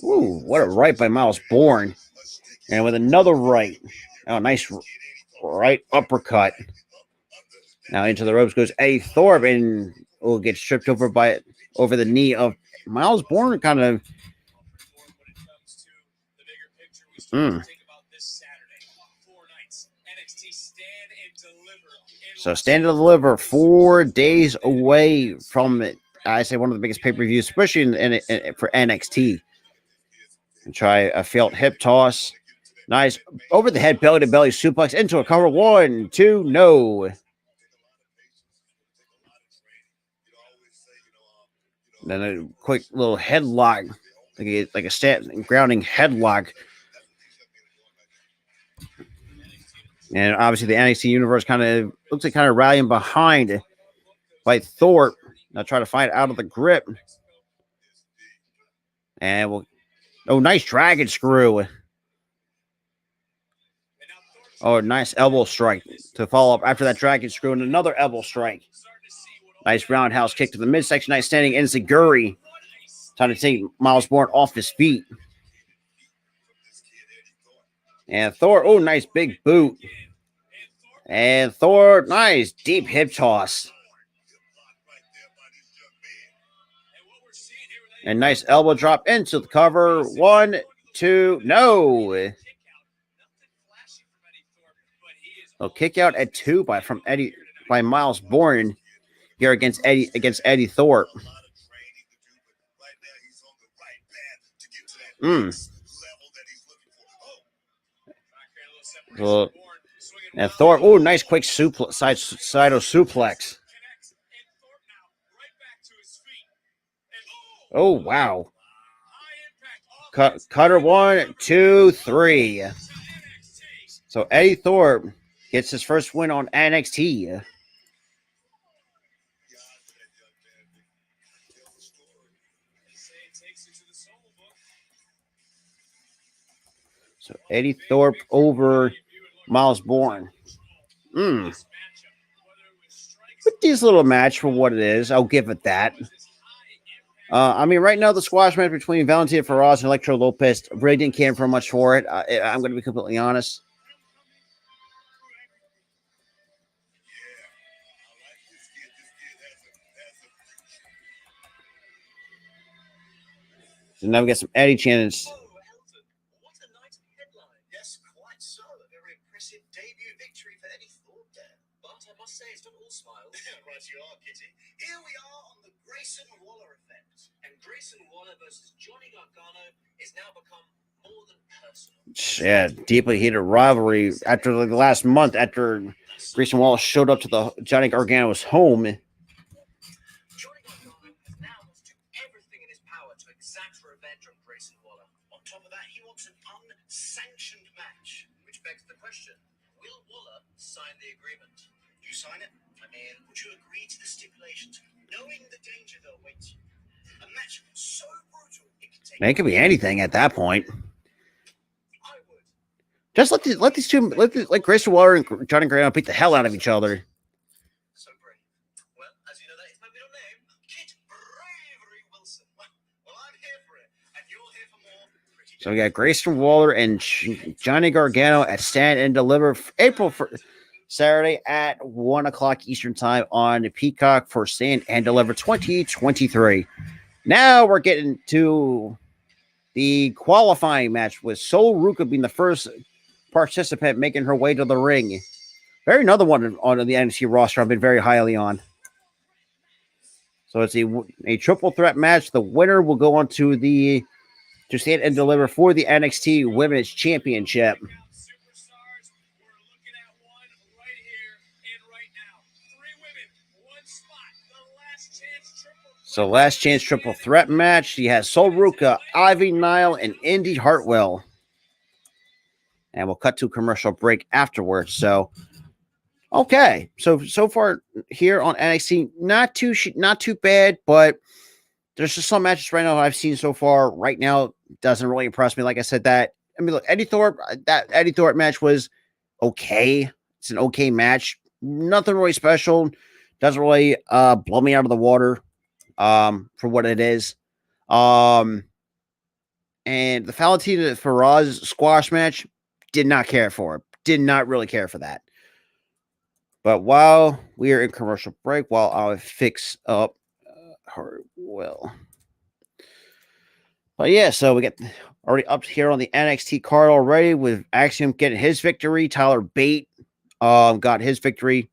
Ooh, what a right by Miles Bourne. And with another right. Oh, nice right uppercut. Now into the ropes goes Eddie Thorpe and will get stripped over the knee of Miles Bourne. Kind of. So Stand and Deliver 4 days away from it. I say one of the biggest pay-per-views, especially for NXT. And try a failed hip toss. Nice over the head belly to belly suplex into a cover. 1, 2, no. Then a quick little headlock, like a grounding headlock. And obviously the NXT universe looks like rallying behind by Thorpe. Now try to find out of the grip. And nice dragon screw. Oh, nice elbow strike to follow up after that dragon screw and another elbow strike. Nice roundhouse kick to the midsection. Nice standing enziguri. Trying to take Miles Bourne off his feet. And Thor, nice big boot. And Thor, nice deep hip toss. And nice elbow drop into the cover. 1, 2, no. A kick out at 2 by Miles Bourne here against Eddie Thorpe. And Thorpe, nice quick side suplex. Oh, wow. Cutter 1, 2, 3. So Eddie Thorpe gets his first win on NXT. So Eddie Thorpe over Miles Bourne. Pretty little match for what it is. I'll give it that. Right now the squash match between Valentina Feroz and Electro Lopez really didn't care for much for it. I'm going to be completely honest. So now we got some Eddie chants. What a night of headline. Yes, quite so. A very impressive debut victory for Eddie Thorpe there. But I must say, it's not all smiles. Right you are, Kitty. Here we are on the Grayson Waller effect. And Grayson Waller versus Johnny Gargano is now become more than personal. Yeah, deeply heated rivalry after the last month after Grayson Waller showed up to the Johnny Gargano's home. Johnny Gargano has now wants to do everything in his power to exact revenge on Grayson Waller. On top of that, he wants an unsanctioned match, which begs the question, will Waller sign the agreement? Do you sign it? Would you agree to the stipulations, knowing the danger that awaits you? A match so brutal, it could be anything at that point. Just let Grayson Waller and Johnny Gargano beat the hell out of each other. So brave. Well, as you know, that is my middle name, Kit Bravery Wilson. Well, I'm here for it, and you're here for more. So we got Grayson Waller and Johnny Gargano at Stand and Deliver Saturday at 1 o'clock Eastern Time on Peacock for Stand and Deliver 2023. Now we're getting to the qualifying match with Sol Ruka being the first participant making her way to the ring. Another one on the NXT roster I've been very highly on. So it's a triple threat match. The winner will go on to Stand and Deliver for the NXT Women's Championship. So last chance triple threat match. He has Sol Ruka, Ivy Nile, and Indy Hartwell. And we'll cut to a commercial break afterwards. So, okay. So far here on NXT, not too bad, but there's just some matches right now I've seen so far. Right now, doesn't really impress me. Like I said, that look, that Eddie Thorpe match was okay. It's an okay match. Nothing really special. Doesn't really blow me out of the water for what it is. And the Valentina Feroz squash match, did not care for it. Did not really care for that. But while we are in commercial break, while I fix up Hartwell. But yeah, so we get already up here on the NXT card already with Axiom getting his victory. Tyler Bate got his victory.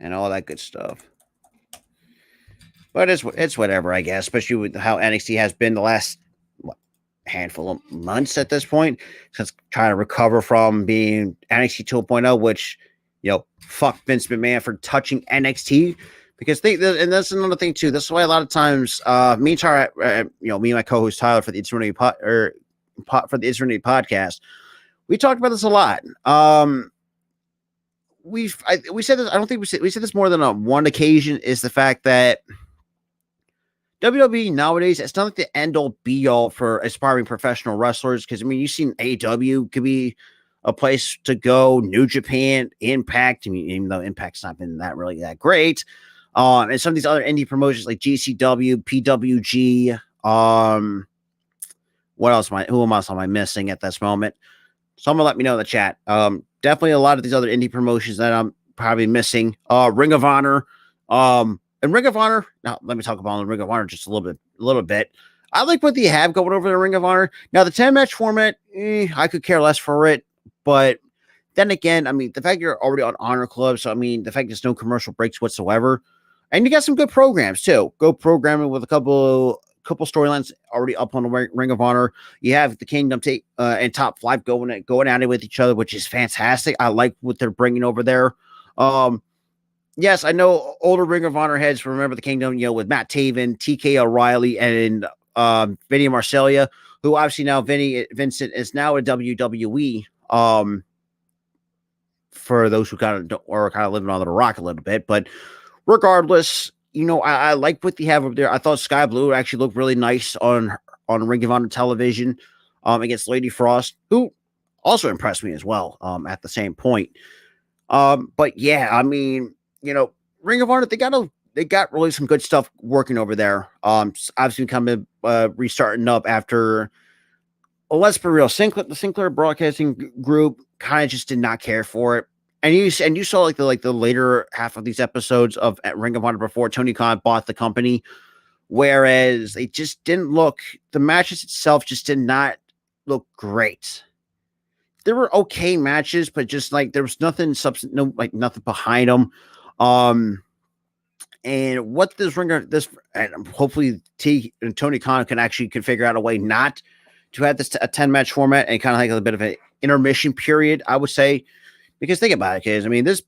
And all that good stuff. But it's whatever, I guess, especially with how NXT has been the last handful of months at this point, since trying to recover from being NXT 2.0, which, fuck Vince McMahon for touching NXT. Because and that's another thing too. This is why a lot of times, me and Tyler, me and my co-host Tyler for the Eternity podcast, we talked about this a lot. We said this. I don't think we said this more than on one occasion. Is the fact that WWE nowadays, it's not like the end all be all for aspiring professional wrestlers. Because you've seen AEW could be a place to go. New Japan, Impact. Even though Impact's not been that great. And some of these other indie promotions like GCW, PWG. What else who else am I missing at this moment? Someone let me know in the chat. Definitely a lot of these other indie promotions that I'm probably missing. Ring of Honor. And Ring of Honor. Now, let me talk about the Ring of Honor just a little bit. I like what they have going over the Ring of Honor. Now, the 10-match format, I could care less for it. But then again, the fact you're already on Honor Club, so the fact there's no commercial breaks whatsoever. And you got some good programs too. Go programming with a couple storylines already up on the Ring of Honor. You have the Kingdom and Top 5 going at it with each other, which is fantastic. I like what they're bringing over there. Yes, I know older Ring of Honor heads remember the Kingdom, with Matt Taven, TK O'Reilly, and Vinny Marcellia, who obviously now Vincent is now a WWE. For those who kind of living under the rock a little bit, but regardless, I like what they have over there. I thought Sky Blue actually looked really nice on Ring of Honor television against Lady Frost, who also impressed me as well at the same point. But yeah, Ring of Honor, they got really some good stuff working over there. Obviously coming restarting up after, let's be real, the Sinclair Broadcasting Group kind of just did not care for it. And you saw the later half of these episodes of Ring of Honor before Tony Khan bought the company, whereas they just didn't look. The matches itself just did not look great. There were okay matches, but just there was nothing nothing behind them. And what and hopefully Tony Khan can figure out a way not to have this a 10-match format and kind of a bit of an intermission period, I would say. Because think about it, kids. This,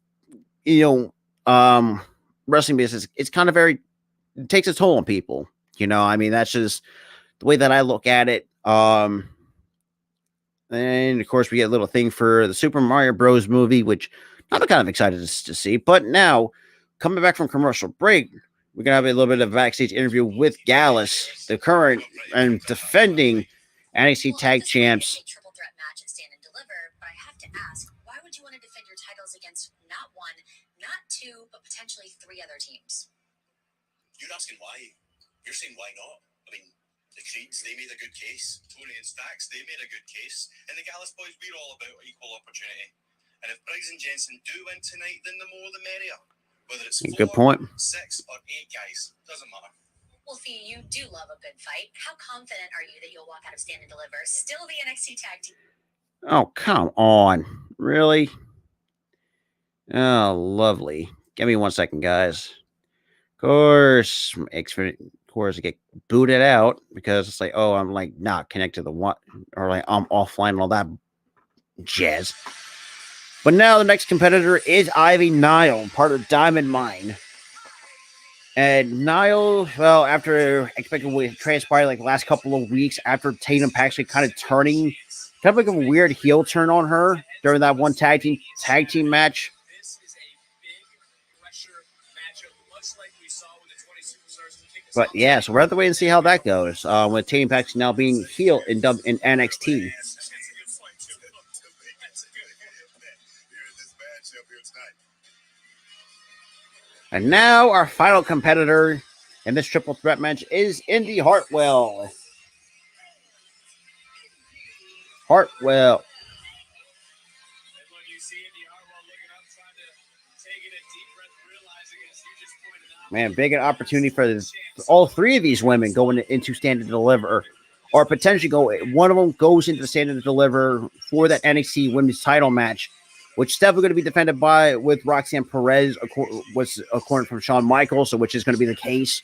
wrestling business, it's kind of it takes a toll on people. That's just the way that I look at it. And of course, we get a little thing for the Super Mario Bros. Movie, which I'm kind of excited to see. But now, coming back from commercial break, we're going to have a little bit of a backstage interview with Gallus, the current and defending NXT Tag Champs. Triple threat match at Stand and Deliver, but I have to ask, why would you want to defend your titles against not one, not two, but potentially 3 other teams? You're asking why. You're saying why not? The Creeds, they made a good case. Tony and Stacks, they made a good case. And the Gallus boys, we're all about equal opportunity. And if Briggs and Jensen do win tonight, then the more the merrier. Whether it's 4, good point. 6, or 8 guys, doesn't matter. Well, Fee, you do love a good fight. How confident are you that you'll walk out of Stand and Deliver still the NXT Tag Team? Oh, come on. Really? Oh, lovely. Give me 1 second, guys. Of course, I get booted out because it's I'm not connected to the one, or I'm offline and all that jazz. But now the next competitor is Ivy Nile, part of Diamond Mine. And Nile, well, after expecting what transpired like the last couple of weeks, after Tatum actually kind of turning, kind of like a weird heel turn on her during that one tag team match. But yeah, so we're at the wait and see how that goes. With Tatum Paxley now being heel in NXT. And now our final competitor in this triple threat match is Indy Hartwell. Man, big an opportunity for all three of these women going into Stand and Deliver, or potentially one of them goes into the Stand and Deliver for that NXT Women's Title match, which is definitely going to be defended with Roxanne Perez, according from Shawn Michaels, so which is going to be the case.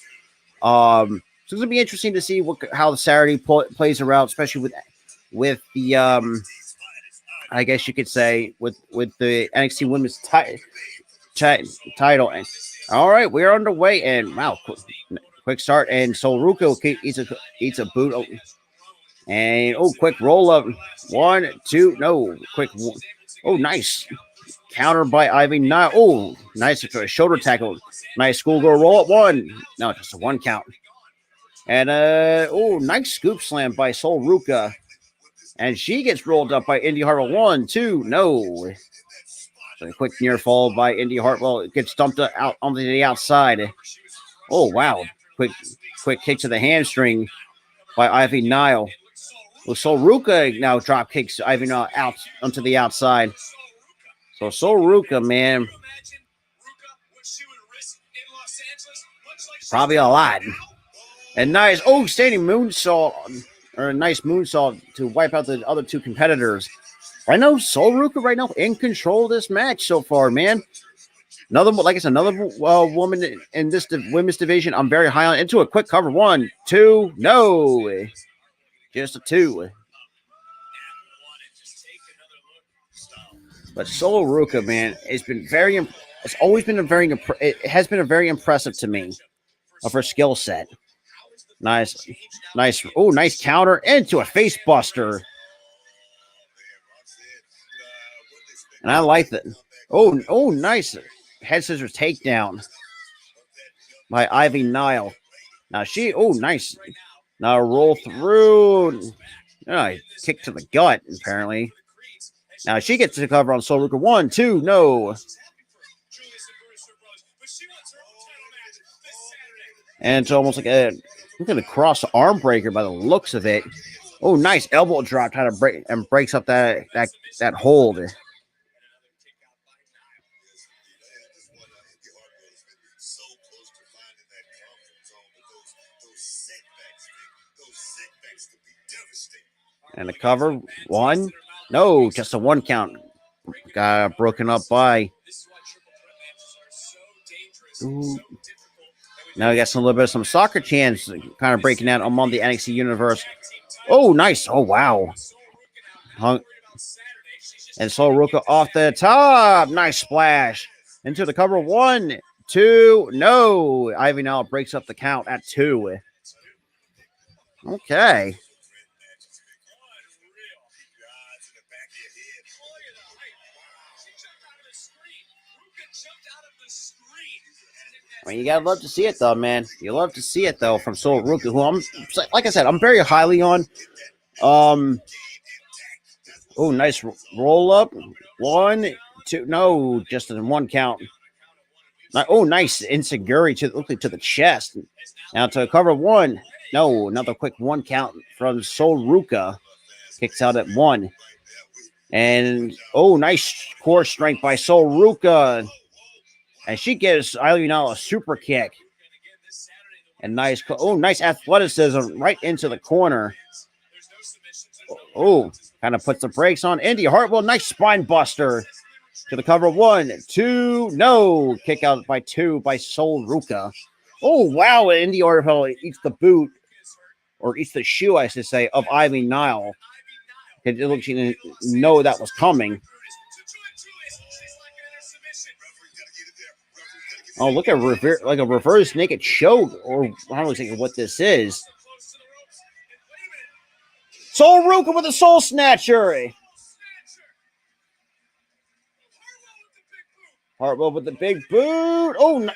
So it's going to be interesting to see how the Saturday plays around, especially with the I guess you could say with the NXT Women's title. All right, we're underway, and wow, quick start, and Sol Ruka eats a boot, and quick roll up, 1, 2, no, quick, nice counter by Ivy Nile. Oh, nice shoulder tackle, nice schoolgirl roll up, 1, no, just a 1 count, and nice scoop slam by Sol Ruka, and she gets rolled up by Indy Hartwell, 1, 2, no. So a quick near fall by Indy Hartwell. It gets dumped out onto the outside. Oh, wow. Quick kick to the hamstring by Ivy Nile. Well, Sol Ruka now drop kicks Ivy Nile out onto the outside. So Sol Ruka, man, probably a lot. And nice, standing moonsault, or a nice moonsault to wipe out the other two competitors. Right now, Sol Ruka right now in control of this match so far, man. Another woman in this women's division. I'm very high on. Into a quick cover. 1, 2, no, just a 2. But Sol Ruka, man, it has been a very impressive to me of her skill set. Nice, nice counter into a face buster. And I like that. Nice head scissors takedown by Ivy Nile. Now nice. Now roll through. Kick to the gut, apparently. Now she gets to cover on Sol Ruka. 1, 2, no. And it's almost like a cross arm breaker by the looks of it. Nice elbow drop, trying to breaks up that hold. And the cover. 1, no, just a 1 count. Got broken up by. Now we got a little bit of some soccer chants kind of breaking out among the NXT universe. Nice. Wow. And Sol Ruka off the top. Nice splash. Into the cover. 1, 2, no. Ivy now breaks up the count at 2. Okay. I mean, you gotta love to see it, though, man. You love to see it, though, from Sol Ruka, who like I said, I'm very highly on. Nice roll up. 1, 2, no, just in 1 count. Nice insecurity to the chest. Now to cover. 1, no, another quick 1 count from Sol Ruka. Kicks out at 1. And nice core strength by Sol Ruka. And she gives Ivy Nile a super kick. And nice athleticism right into the corner. Kind of puts the brakes on Indy Hartwell. Nice spine buster to the cover. 1, 2, no. Kick out by 2 by Sol Ruka. Wow. Indy Hartwell eats the boot, or eats the shoe, I should say, of Ivy Nile. It looks, she didn't know that was coming. Oh, look at a reverse naked choke, or I don't think what this is. Soul Ruka with a soul snatcher. Hartwell with the big boot. Oh,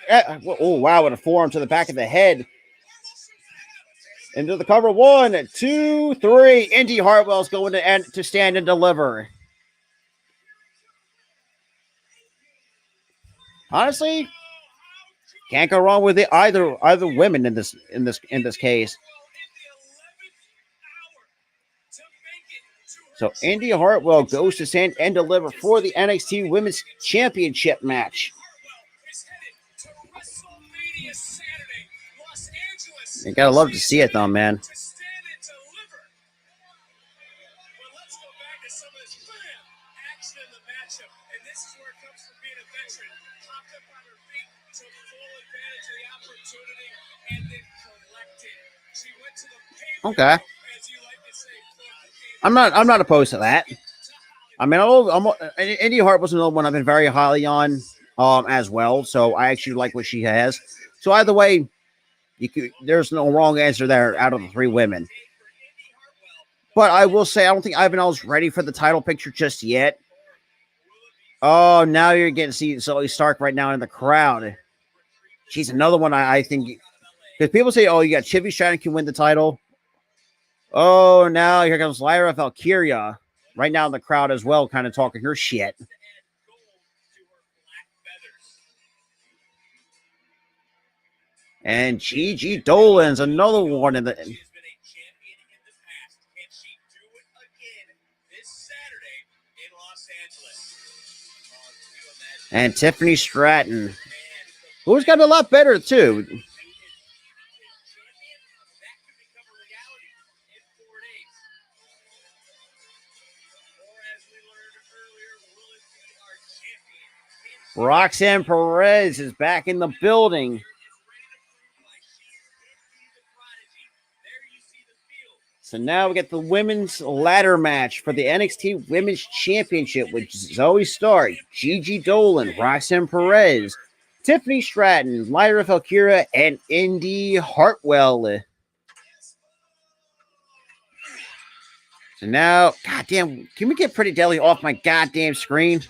wow, with a forearm to the back of the head. Into the cover. 1, 2, 3. Indy Hartwell's going to stand and deliver. Honestly, can't go wrong with either women in this case. So Indy Hartwell goes to stand and deliver for the NXT Women's Championship match. You gotta love to see it, though, man. Okay. I'm not opposed to that. I mean, Indy Hart was another one I've been very highly on, as well. So I actually like what she has. So either way, there's no wrong answer there out of the 3 women. But I will say, I don't think Ivanelle's ready for the title picture just yet. Oh, now you're getting to see Zoe Stark right now in the crowd. She's another one I think, because people say, oh, you got Chivy Stratton can win the title. Oh, now here comes Lyra Valkyria right now in the crowd as well, kind of talking her shit. And Gigi Dolan's another one in the. And Tiffany Stratton, who's gotten a lot better too. Roxanne Perez is back in the building. So now we get the women's ladder match for the NXT Women's Championship with Zoe Stark, Gigi Dolan, Roxanne Perez, Tiffany Stratton, Lyra Valkyria, and Indy Hartwell. So now, goddamn, can we get Pretty Deadly off my goddamn screen?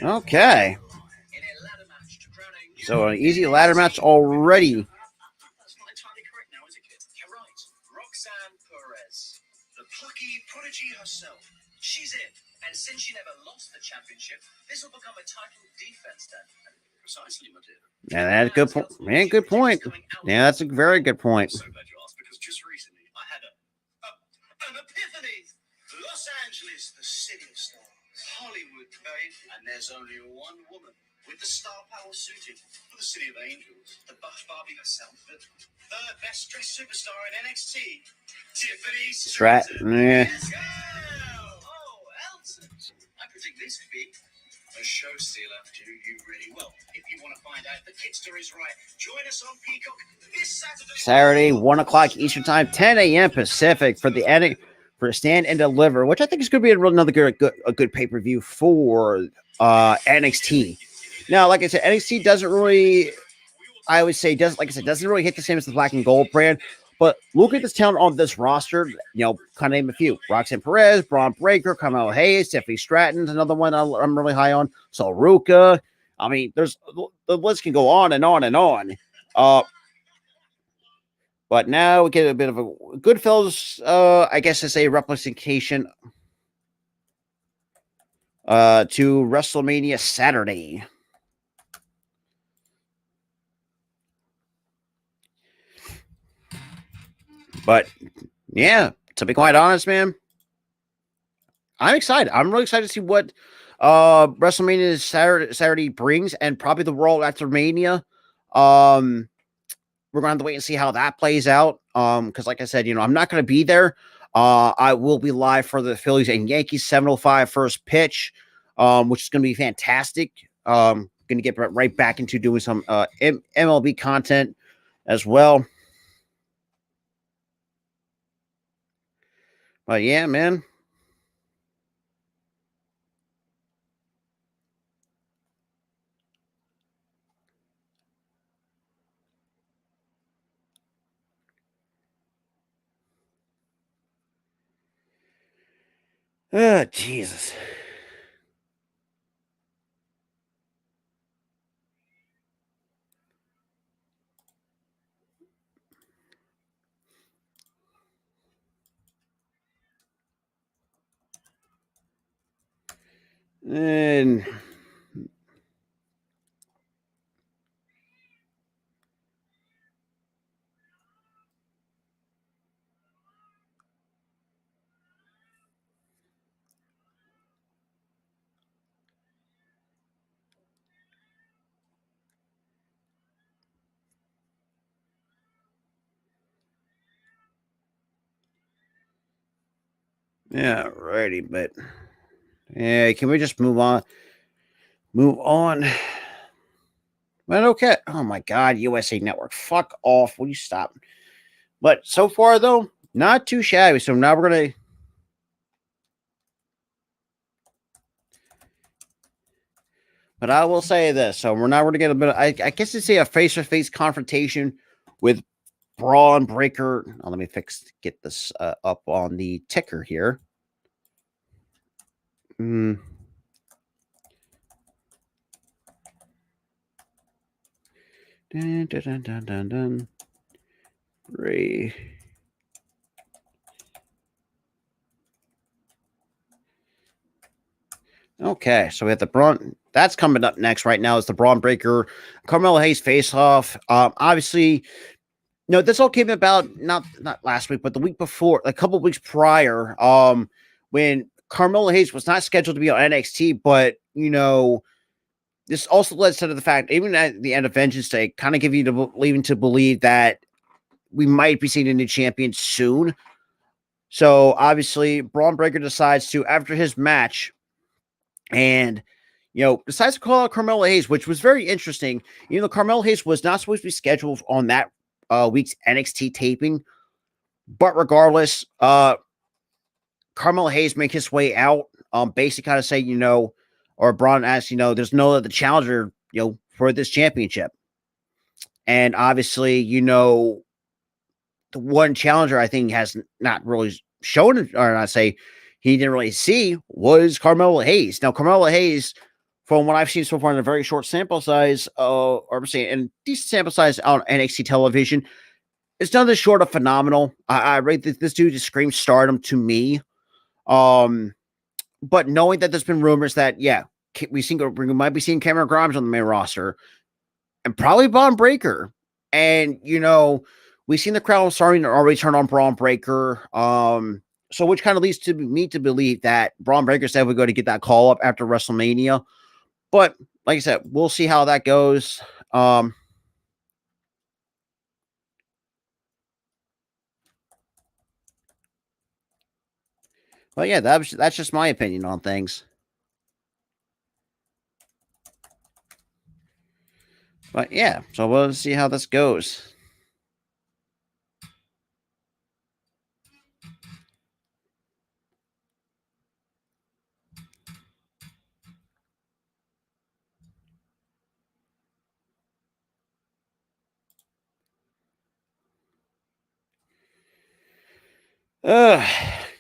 Okay. So an easy ladder match already. That's not entirely correct now, is it, kid? You're right. Roxanne Perez, the plucky prodigy herself. She's in. And since she never lost the championship, this will become a title defense then. Precisely, my dear. Yeah, that's a good point. Man, good point. Yeah, that's a very good point. So glad you asked, because just recently I had an epiphany. Los Angeles, the city of stars. Hollywood, babe. And there's only one woman with the star power suited for the City of Angels, the Bush Barbie herself, the best dressed superstar in NXT, Tiffany Stratton. Yeah. Oh, Elton. I predict this to be a show stealer. Do you really well? If you want to find out if the kidster is right, join us on Peacock this Saturday, 1 o'clock Eastern Time, 10 a.m. Pacific for the Stand and Deliver, which I think is going to be another good pay-per-view for NXT. Now, like I said, NXT doesn't really, doesn't really hit the same as the Black and Gold brand. But look at this talent on this roster. You know, kind of name a few: Roxanne Perez, Braun Breaker, Carmelo Hayes, Tiffany Stratton's another one I'm really high on. Sol Ruka. I mean, the list can go on and on and on. But now we get a bit of a Goodfellas, I guess it's a replication to WrestleMania Saturday. But yeah, to be quite honest, man, I'm excited. I'm really excited to see what WrestleMania Saturday brings, and probably the World after Mania. We're going to have to wait and see how that plays out. Because like I said, I'm not going to be there. I will be live for the Phillies and Yankees 7:05 first pitch, which is going to be fantastic. Going to get right back into doing some MLB content as well. But yeah, man. Oh, Jesus. And yeah, righty, but yeah, can we just move on? Move on. Well, okay. Oh my God, USA Network. Fuck off. Will you stop? But so far though, not too shabby. So now we're gonna. But I will say this. So we're now going to get a bit. I guess it's a face-to-face confrontation with Braun Breaker. Oh, let me get this up on the ticker here. Dun, dun, dun, dun, dun, dun. Ray. Okay, so we have the Braun. That's coming up next. Right now is the Braun Breaker, Carmelo Hayes face off. Obviously, no, this all came about not last week, but the week before, a couple of weeks prior. When Carmelo Hayes was not scheduled to be on NXT, but this also led to the fact, even at the end of Vengeance Day, kind of give you to believe that we might be seeing a new champion soon. So obviously, Braun Breaker decides to, after his match, and decides to call out Carmelo Hayes, which was very interesting. Carmelo Hayes was not supposed to be scheduled on that week's NXT taping, but regardless, Carmelo Hayes make his way out. Basically, kind of say, or Braun asks, there's no other challenger, for this championship. And obviously, the one challenger I think has not really shown, or not say he didn't really see, was Carmelo Hayes. Now, Carmelo Hayes, from what I've seen so far in a very short sample size, or I'm saying, and decent sample size on NXT television, it's nothing short of phenomenal. I rate this dude just screams stardom to me. But knowing that there's been rumors that, we might be seeing Cameron Grimes on the main roster, and probably Braun Breaker. And, we've seen the crowd starting to already turn on Braun Breaker. So which kind of leads to me to believe that Braun Breaker said we're going to get that call up after WrestleMania. But like I said, we'll see how that goes. But yeah, that's just my opinion on things. But yeah, so we'll see how this goes.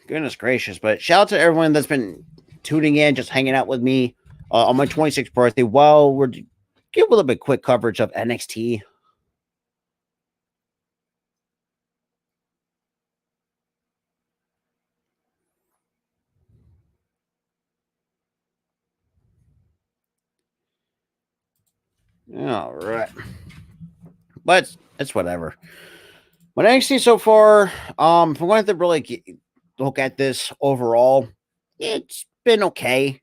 Goodness gracious. But shout out to everyone that's been tuning in, just hanging out with me on my 26th birthday while we're give a little bit quick coverage of NXT. All right. But it's whatever. But NXT so far, if I'm going to really look at this overall, it's been okay.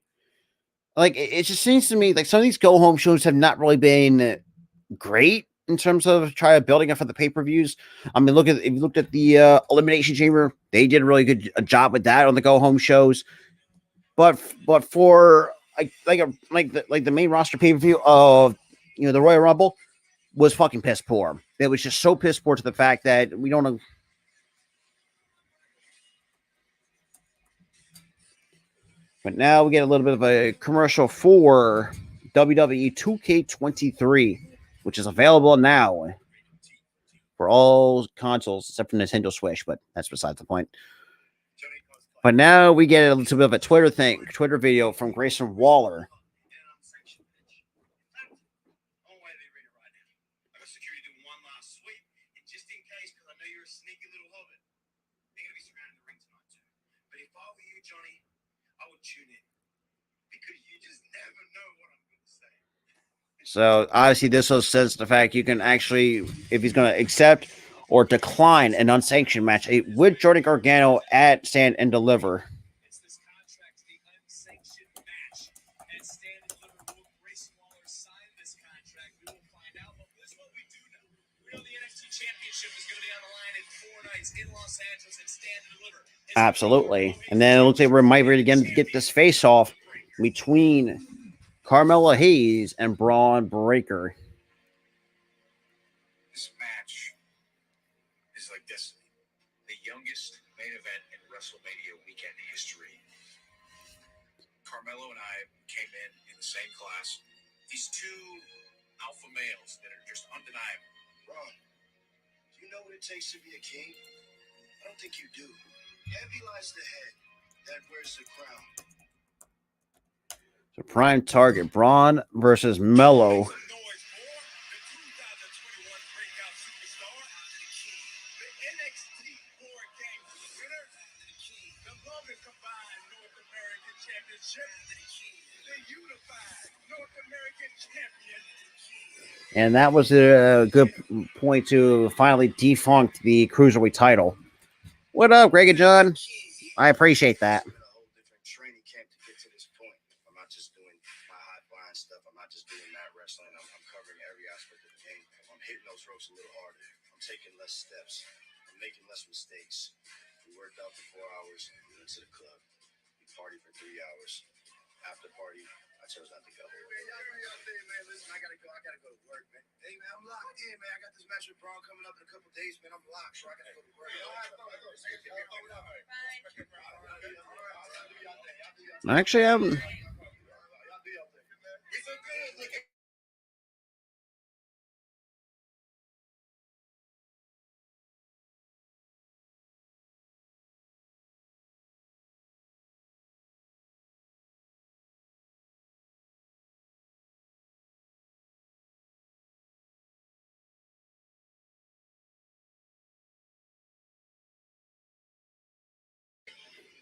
Like, it just seems to me like some of these go home shows have not really been great in terms of building up for the pay-per-views. I mean, if you looked at the Elimination Chamber, they did a really good job with that on the go home shows. But for the main roster pay-per-view of the Royal Rumble was fucking piss poor. It was just so piss poor to the fact that we don't know. But now we get a little bit of a commercial for WWE 2K23, which is available now for all consoles except for Nintendo Switch, but that's besides the point. But now we get a little bit of a Twitter video from Grayson Waller. So obviously this says the fact you can actually, if he's going to accept or decline an unsanctioned match with Jordan Gargano at Stand and Deliver. Absolutely. And then it looks like we might ready again to get this face off between Carmelo Hayes and Braun Breaker. This match is like destiny. The youngest main event in WrestleMania weekend history. Carmelo and I came in the same class. These two alpha males that are just undeniable. Braun, do you know what it takes to be a king? I don't think you do. Heavy lies the head that wears the crown. So prime target, Braun versus Melo. And that was a good point to finally defunct the Cruiserweight title. What up, Greg and John? I appreciate that. Training camp to get to this point. I'm not just doing my hot flying stuff. I'm not just doing mat wrestling. I'm covering every aspect of the game. I'm hitting those ropes a little harder. I'm taking less steps. I'm making less mistakes. We worked out for 4 hours. We went to the club. We partied for 3 hours. After party, I chose not to go. Hey, man, listen, I gotta go to work, man. Hey, man, I'm locked in, man. I got this match with Braun coming up in a couple days, man. I'm locked, so I gotta go to work. Actually,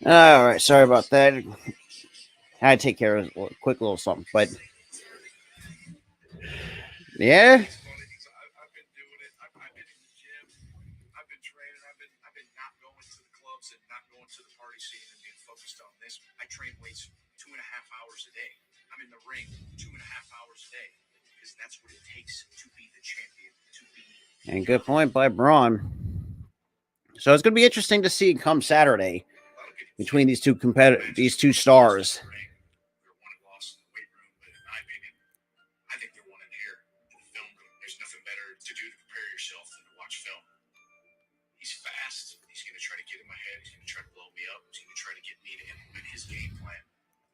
all right, sorry about that. I had to take care of a quick little something, but yeah. I've been doing it. I've been in the gym. I've been training. I've been not going to the clubs and not going to the party scene and being focused on this. I train weights 2.5 hours a day. I'm in the ring 2.5 hours a day because that's what it takes to be the champion. And good point by Braun. So it's going to be interesting to see come Saturday between these two stars. I think they're one in here. Film. There's nothing better to do to prepare yourself than to watch film. He's fast. He's going to try to get in my head. He's going to try to blow me up. He's going to try to get me to implement his game plan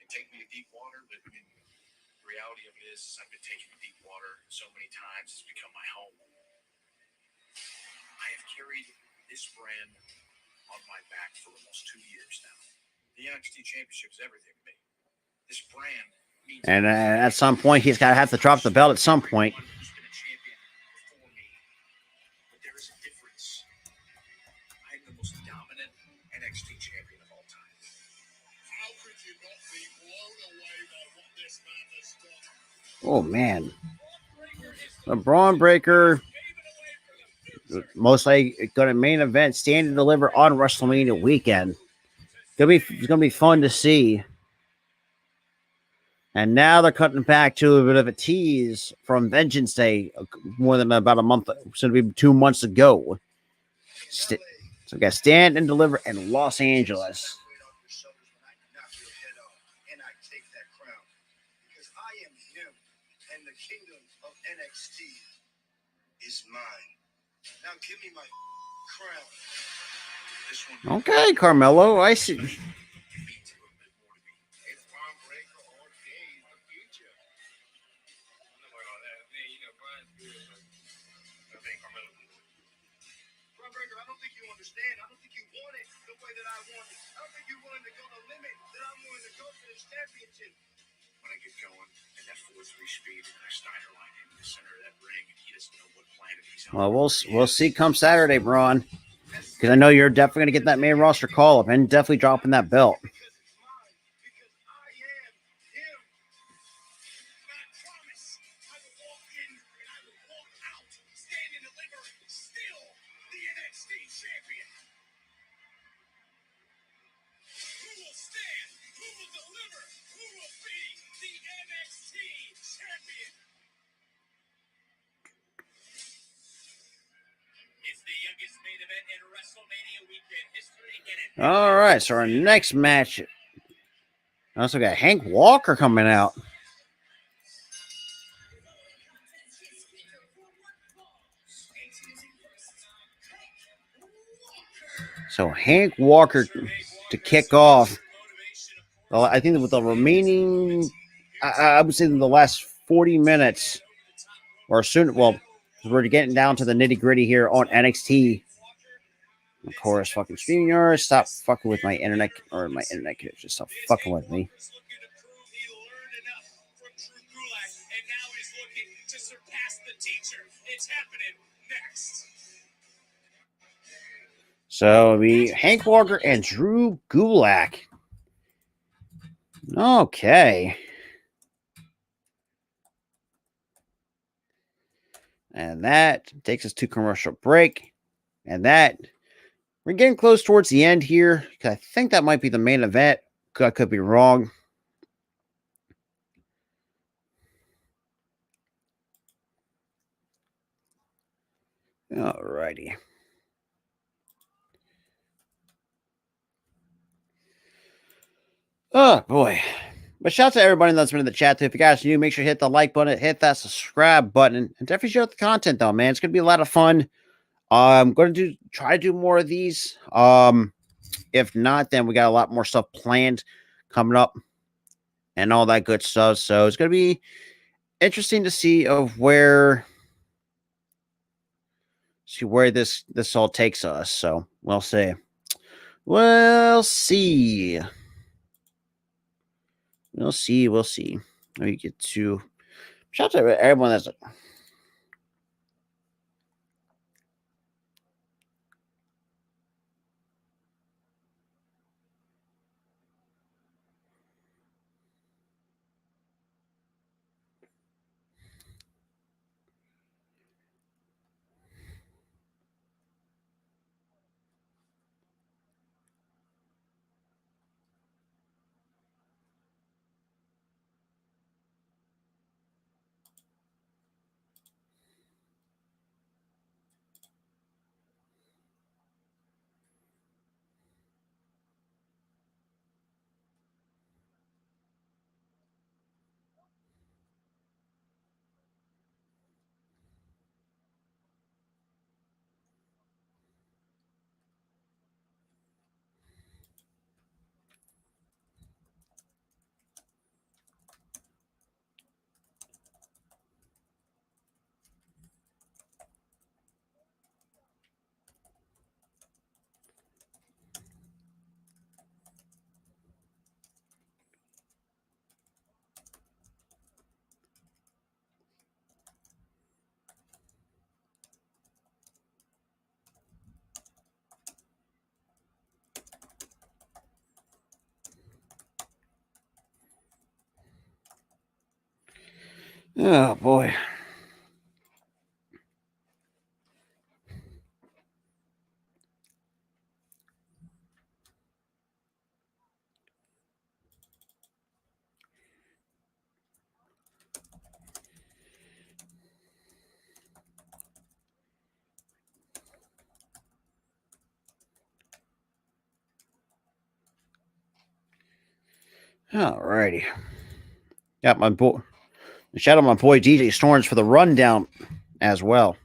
and take me to deep water. But I mean, the reality of it is, I've been taken to deep water so many times. It's become my home. I have carried this brand on my back for almost 2 years now. The NXT Championship is everything to me. This brand means. And at some point, he's got to have to drop the belt at some point. Who's been a champion before me. But there is a difference. I'm the most dominant NXT champion of all time. How could you not be blown away by what this man has done? Oh, man. The Braun Breaker, most likely going to main event, Stand and Deliver on WrestleMania weekend. It's going to be fun to see. And now they're cutting back to a bit of a tease from Vengeance Day more than about a month, so it'll be 2 months ago. So we got Stand and Deliver in Los Angeles. And I take that crown because I am him, and the kingdom of NXT is mine. Now give me my crown. This one. Okay, Carmelo, I see. Means a little bit more to me. It When I get going and that 4-3 speed and I Steiner line in the center of that ring, and he doesn't know what planet he's on. Well, we'll see come Saturday, Braun. Because I know you're definitely going to get that main roster call up and definitely dropping that belt. All right, so our next match. Also got Hank Walker coming out. So Hank Walker to kick off. Well, I think with the remaining, I would say in the last 40 minutes or soon. Well, we're getting down to the nitty gritty here on NXT. Of course, fucking StreamYard. Stop fucking with my internet, or my internet could just stop fucking with me. So it'll be Hank Walker and Drew Gulak. Okay. And that takes us to commercial break. And that, we're getting close towards the end here. I think that might be the main event. I could be wrong. Alrighty. Oh, boy. But shout out to everybody that's been in the chat, too. If you guys are new, make sure you hit the like button, hit that subscribe button, and definitely share the content, though, man. It's going to be a lot of fun. I'm going to try to do more of these. If not, then we got a lot more stuff planned coming up and all that good stuff. So it's going to be interesting to see where this all takes us. So we'll see. We'll see. We'll see. We'll see. We get to shout out to everyone that's. Oh boy. Alrighty. Got my boy. Shout out my boy DJ Storms for the rundown as well.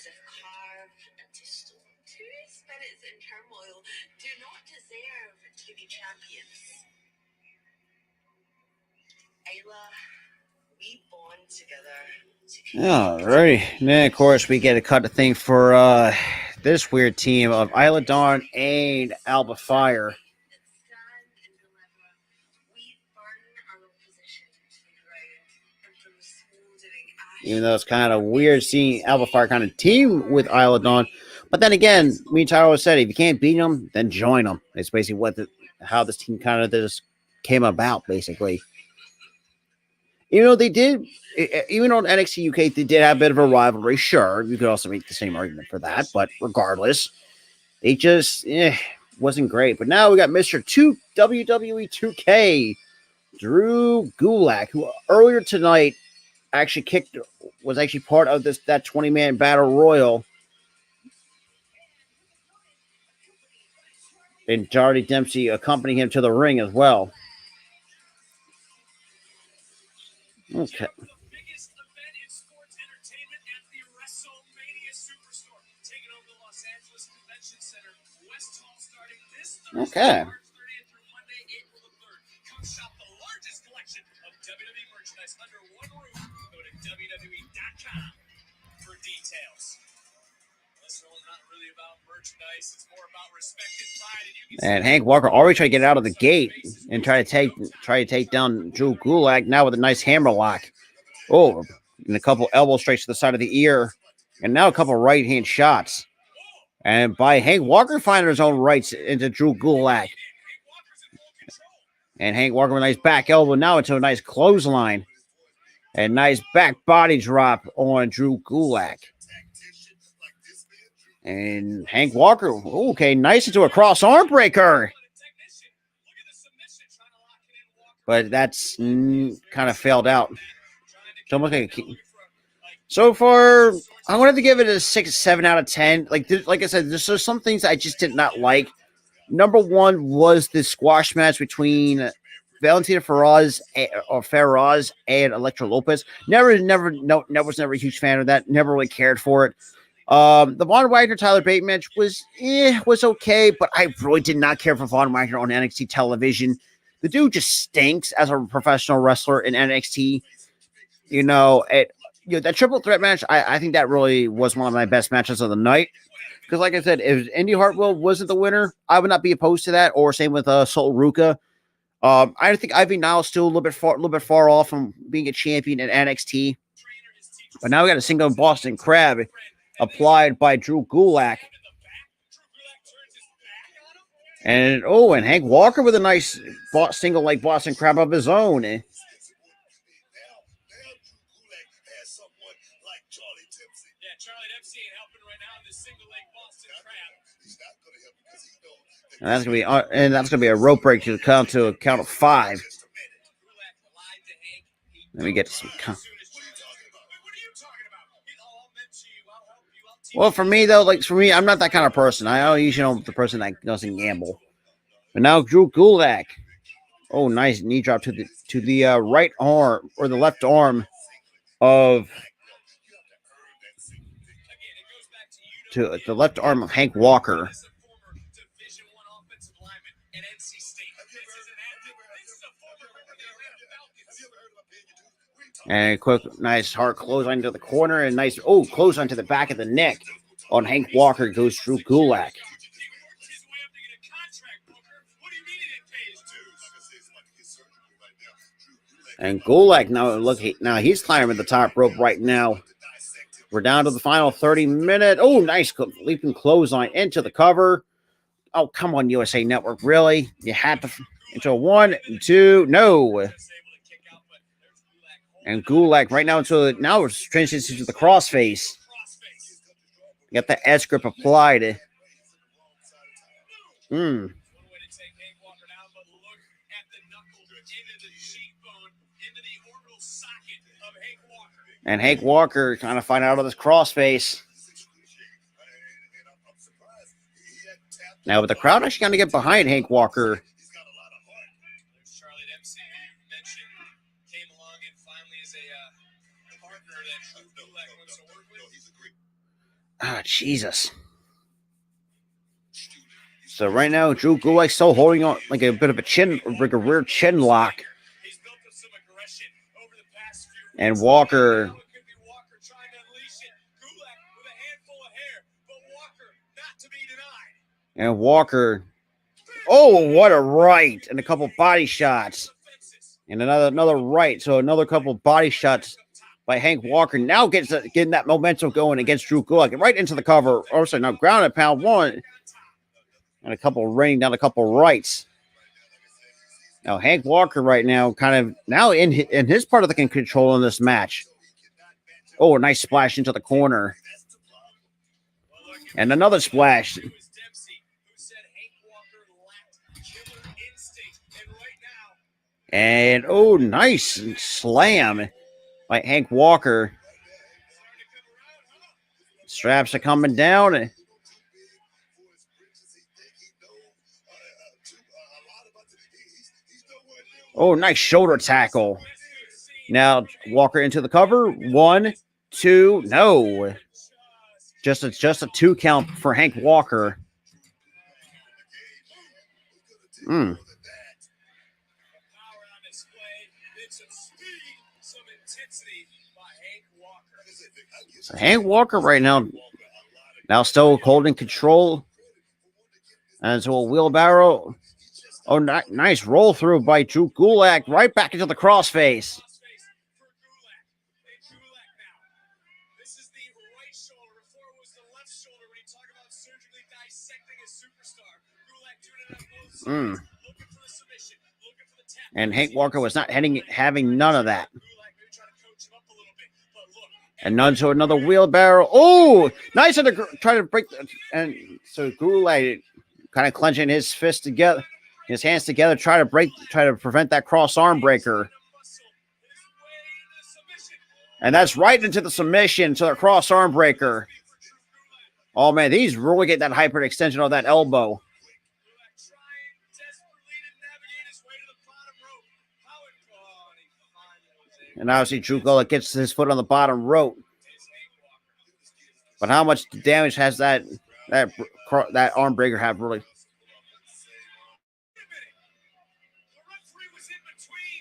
as if carved into stone. Two spirits in turmoil do not deserve to be champions. Ayla, we bond together. Alrighty. And then, of course, we get a cut of thing for this weird team of Isla Dawn and Alba Fire. Even though it's kind of weird seeing Alba Fire kind of team with Isla Dawn. But then again, me and Tyler said, if you can't beat them, then join them. It's basically how this team kind of just came about, basically. Even though they did, even on NXT UK, they did have a bit of a rivalry. Sure, you could also make the same argument for that. But regardless, they just wasn't great. But now we got Mr. WWE 2K, Drew Gulak, who earlier tonight was actually part of that 20-man battle royal. And Darby Dempsey accompanying him to the ring as well. Okay. Okay. And Hank Walker already tried to get out of the gate and try to take down Drew Gulak now with a nice hammer lock. Oh, and a couple elbow strikes to the side of the ear, and now a couple right hand shots. And by Hank Walker finding his own rights into Drew Gulak. And Hank Walker with a nice back elbow now into a nice clothesline. And nice back body drop on Drew Gulak. And Hank Walker, okay, nice into a cross arm breaker. But that's kind of failed out. So, so far, I wanted to give it a 6, 7 out of 10. Like I said, there's some things I just did not like. Number one was the squash match between Valentina Feroz and Elektra Lopez. Was never a huge fan of that. Never really cared for it. The Von Wagner Tyler Bate match was okay, but I really did not care for Von Wagner on NXT television. The dude just stinks as a professional wrestler in NXT. That triple threat match, I think that really was one of my best matches of the night. Because, like I said, if Indy Hartwell wasn't the winner, I would not be opposed to that. Or same with Sol Ruka. I think Ivy Niles still a little bit far off from being a champion in NXT. But now we got a single Boston Crab applied by Drew Gulak. And Hank Walker with a nice single leg Boston Crab of his own. And that's gonna be a rope break to a count of 5. Let me get some. Well, for me though, I'm not that kind of person. I don't usually know the person that doesn't gamble. But now Drew Gulak. Oh, nice knee drop to the right arm or the left arm of Hank Walker. And a quick, nice hard clothesline to the corner and nice clothesline to the back of the neck on Hank Walker goes Drew Gulak. And Gulak now he's climbing the top rope right now. We're down to the final 30 minutes. Oh, nice leaping clothesline into the cover. Oh, come on, USA Network. Really? You had to into a 1, 2, no. And Gulak right now now it's transitions to the crossface. Got the S grip applied. And Hank Walker trying to find out of this crossface. Now, with the crowd actually going to get behind Hank Walker. Ah, Jesus. So right now, Drew Gulak still holding on like a bit of a chin, like a rear chin lock. And Walker. And Walker. Oh, what a right. And a couple body shots. And another right. So another couple body shots by Hank Walker. Now getting that momentum going against Drew Gulak. Right into the cover. Oh, sorry, now ground and pound one. And a couple raining down a couple rights. Now Hank Walker right now kind of now in his part of the control in this match. Oh, a nice splash into the corner. And another splash. And oh, nice slam by Hank Walker. Straps are coming down. Oh, nice shoulder tackle. Now Walker into the cover. 1, 2, no. Just a 2 count for Hank Walker. So Hank Walker right now still holding control. And so a wheelbarrow. Oh, nice roll through by Drew Gulak right back into the crossface. And Hank Walker was not having none of that. And none to another wheelbarrow. Oh, nice to try to break. And so Gulak kind of clenching his hands together, try to prevent that cross arm breaker. And that's right into the submission to the cross arm breaker. Oh man, he's really getting that hyperextension on that elbow. And obviously Drew Gulak gets his foot on the bottom rope. But how much damage has that arm breaker have really?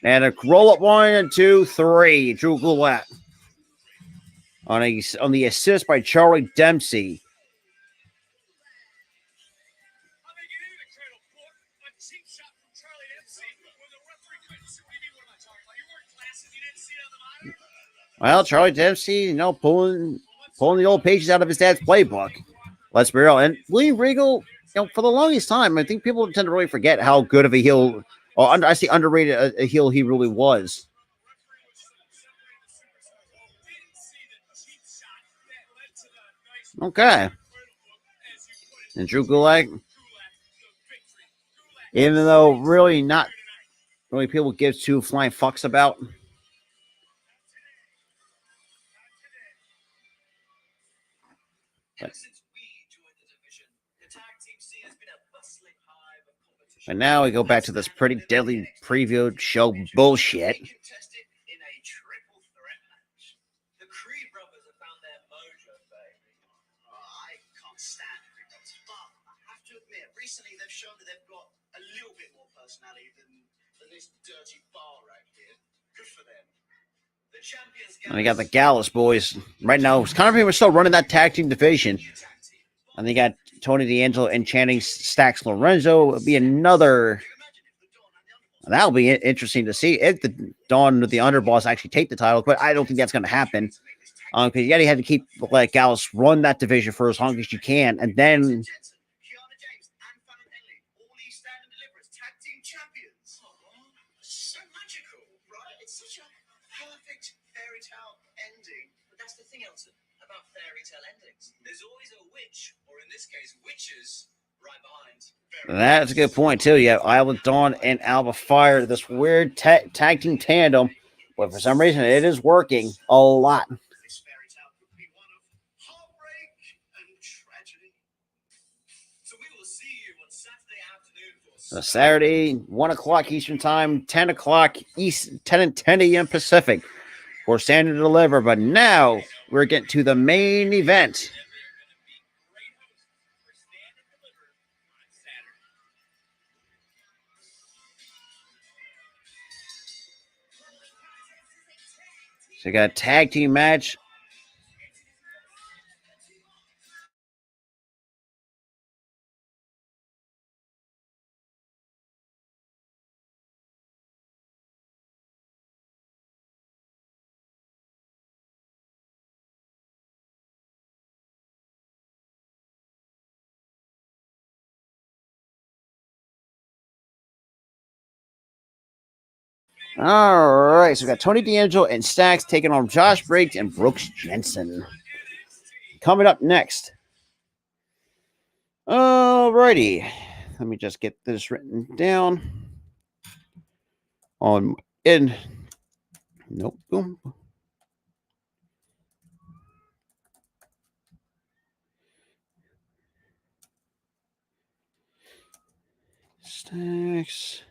And a roll up 1, 2, 3. Drew Gulak on the assist by Charlie Dempsey. Well, Charlie Dempsey, pulling the old pages out of his dad's playbook. Let's be real. And William Regal, for the longest time, I think people tend to really forget how good of a heel, or I say underrated a heel he really was. Okay. And Drew Gulak, even though really not really people give 2 flying fucks about. And now we go back to this pretty deadly preview show bullshit. Recently, they've shown that they've got a little bit more personality than this dirty bar right here. Good for them. The champions. And we got the Gallus boys right now. Conor was still running that tag team division, and they got Tony D'Angelo and Channing Stacks Lorenzo. It'll be another. That'll be interesting to see if the Dawn with the Underboss actually take the title, but I don't think that's going to happen. Because you had to keep let Gallus run that division for as long as you can, and then. There's always a witch, or in this case, witches, right behind. That's a good point, too. You have Isla Dawn and Alba Fire, this weird tag team tandem, but for some reason, it is working a lot. This fairy tale could be one of heartbreak and tragedy. So we will see you on Saturday afternoon. So Saturday, 1 o'clock Eastern Time, 10 o'clock East, 10 a.m. Pacific for Stand and Deliver. But now we're getting to the main event So you got a tag team match. All right, so we got Tony D'Angelo and Stacks taking on Josh Briggs and Brooks Jensen. Coming up next. All righty, let me just get this written down. On in. Nope. Boom. Stacks.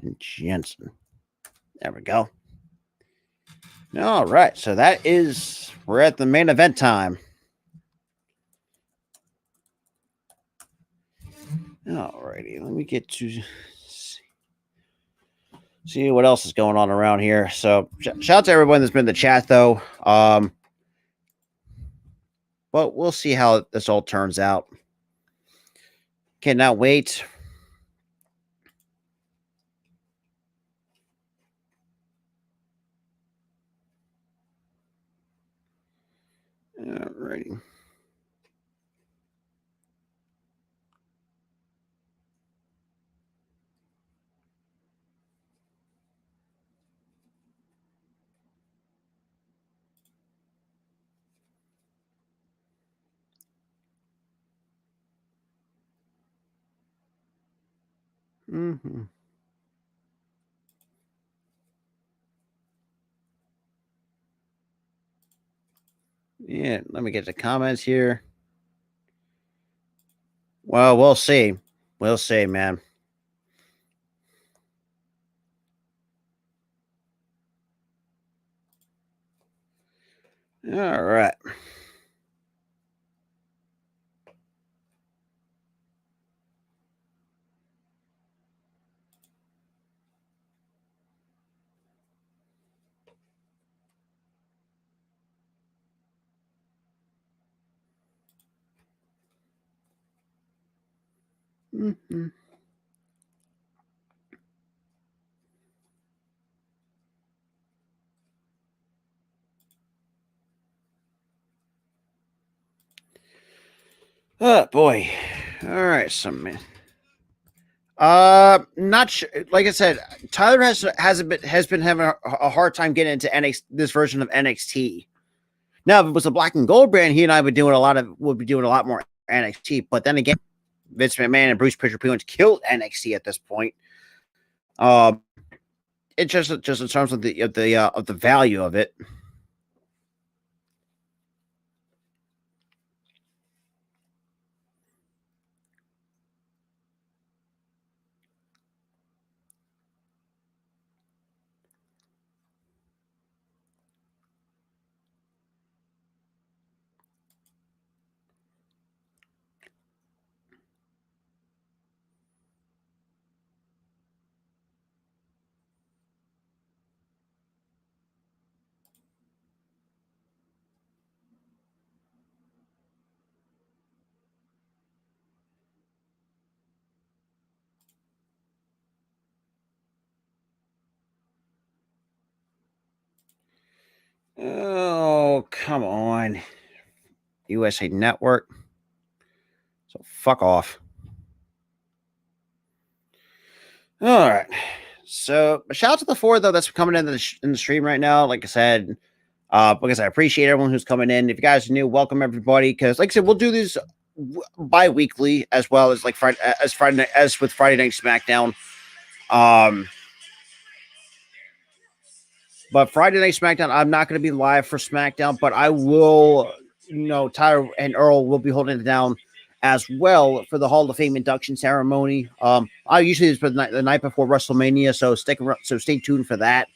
And Jensen. There we go. All right, so we're at the main event time. All righty, let me get to see what else is going on around here. So shout out to everyone that's been in the chat, though. But we'll see how this all turns out. Cannot wait. All righty. Mm-hmm. Yeah, let me get the comments here. Well, we'll see. We'll see, man. All right. Mm-hmm. Oh boy. All right, some man. Not sure. Like I said, Tyler has been having a hard time getting into this version of NXT. Now, if it was a Black and Gold brand, he and I would be doing a lot more NXT. But then again, Vince McMahon and Bruce Prichard pretty much killed NXT at this point. It's just in terms of the value of it. Oh, come on. USA Network. So fuck off. All right. So shout out to the four, though, that's coming in the stream right now. Like I said, because I appreciate everyone who's coming in. If you guys are new, welcome everybody. Because like I said, we'll do these bi-weekly as well as like Friday as with Friday Night SmackDown. But Friday Night SmackDown, I'm not going to be live for SmackDown, but I will, Tyler and Earl will be holding it down as well for the Hall of Fame induction ceremony. I usually it's for the night before WrestleMania, so stay tuned for that.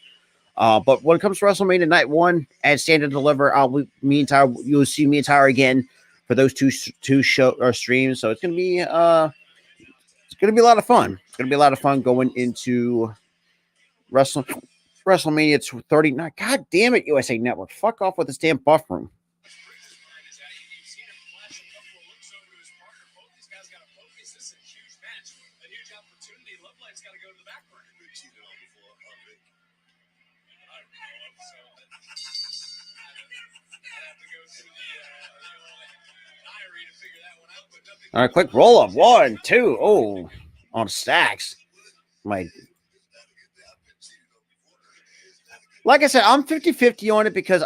But when it comes to WrestleMania Night 1 and Stand and Deliver, you'll see me and Tyler again for those two show or streams. So it's gonna going to be a lot of fun. It's going to be a lot of fun going into WrestleMania 39. God damn it, USA Network. Fuck off with this damn buff room. All right, quick roll up. 1, 2. Oh, on stacks. Like I said, I'm 50-50 on it because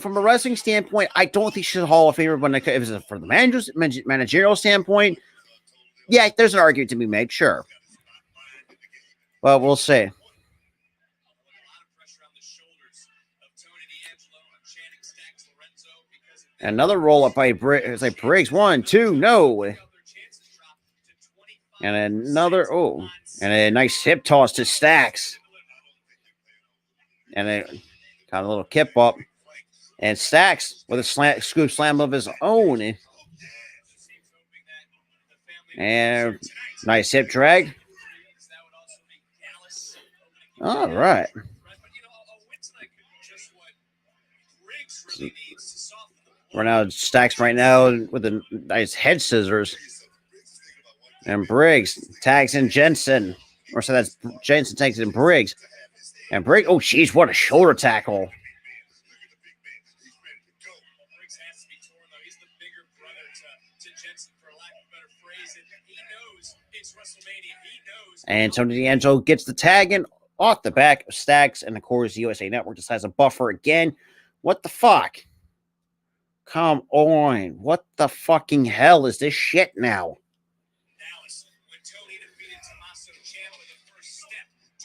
from a wrestling standpoint, I don't think she's a Hall of Famer. When if it's for the managerial standpoint, yeah, there's an argument to be made, sure. Well, we'll see. Another roll up by Briggs. It's like Briggs. 1, 2, no. And another, and a nice hip toss to Stacks. And a kind of little kip up. And Stacks with a scoop slam of his own. And nice hip drag. All right. Right now, Stacks right now with a nice head scissors. And Briggs tags in Jensen. Or so that's Jensen tags in Briggs. And Briggs, oh, jeez, what a shoulder tackle. And Tony D'Angelo gets the tag in off the back of Stacks. And of course, USA Network decides to buffer again. What the fuck? Come on. What the fucking hell is this shit now?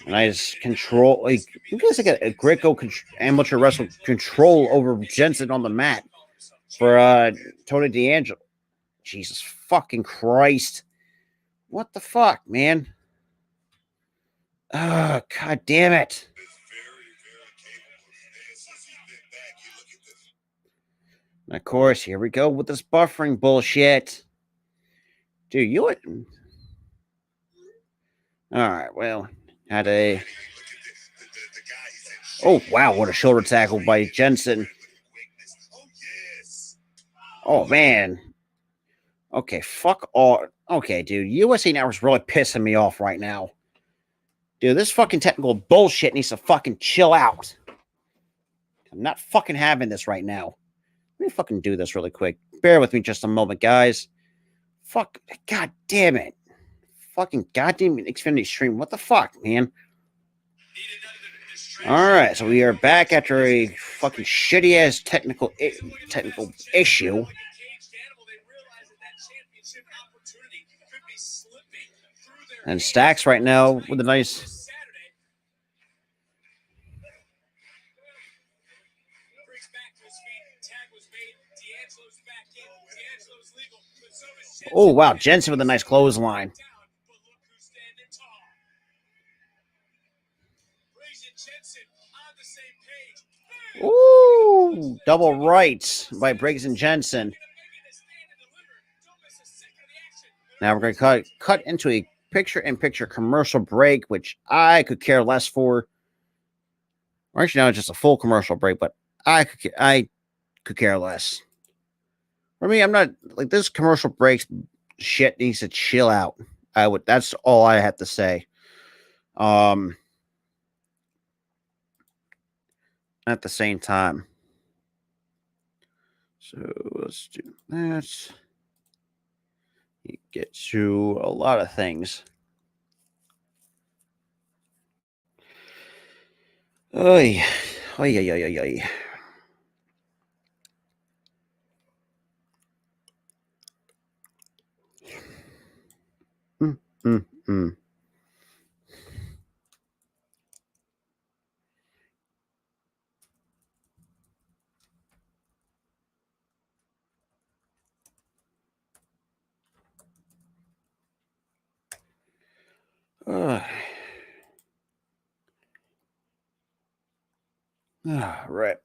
Nice control. Like, you guys like a Greco amateur wrestle control over Jensen on the mat for Tony D'Angelo. Jesus fucking Christ. What the fuck, man? Oh, God damn it. And of course, here we go with this buffering bullshit. Dude, you would. All right, well, had a. Oh, wow, what a shoulder tackle by Jensen. Oh, man. Okay, fuck all. Okay, dude, USA Network's really pissing me off right now. Dude, this fucking technical bullshit needs to fucking chill out. I'm not fucking having this right now. Let me fucking do this really quick. Bear with me just a moment, guys. Fuck. God damn it. Fucking goddamn Xfinity stream. What the fuck, man? Alright, so we are back after a fucking shitty-ass technical issue. And Stacks right now with a nice... Oh, wow. Jensen with a nice clothesline. Ooh, double rights by Briggs and Jensen. Now we're going to cut into a picture-in-picture commercial break, which I could care less for. Or actually, no, it's just a full commercial break, but I could care less. For me, I'm not like this commercial breaks shit needs to chill out. That's all I have to say. At the same time. So let's do that. You get to a lot of things. Oy, oy, oy, oy, oy. Mm. All right.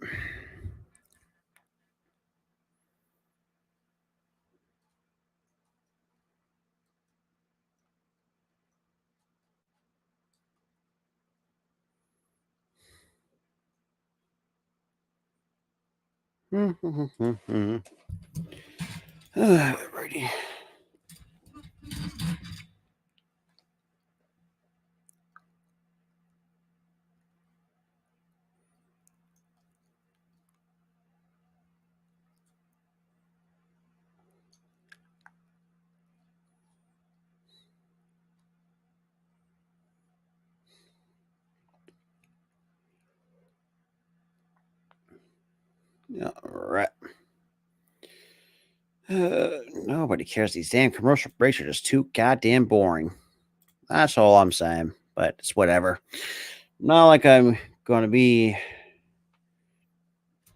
Alrighty. All right. Nobody cares. These damn commercial breaks are just too goddamn boring. That's all I'm saying. But it's whatever. Not like I'm going to be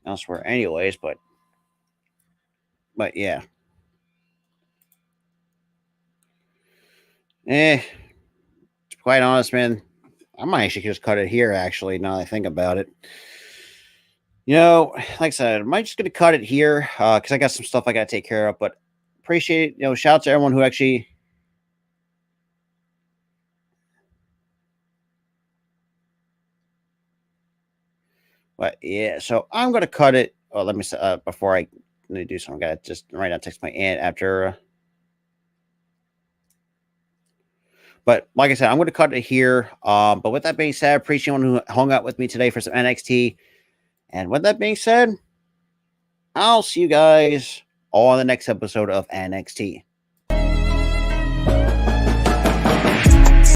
elsewhere, anyways. But yeah. To be quite honest, man, I might actually just cut it here. Actually, now that I think about it. Like I said, I might just gonna cut it here because I got some stuff I gotta take care of. But appreciate it. Shout out to everyone who actually. But yeah, so I'm gonna cut it. Oh, let me before I do something. I gotta just right now text my aunt after. But like I said, I'm gonna cut it here. But with that being said, I appreciate anyone who hung out with me today for some NXT. And with that being said, I'll see you guys all on the next episode of NXT.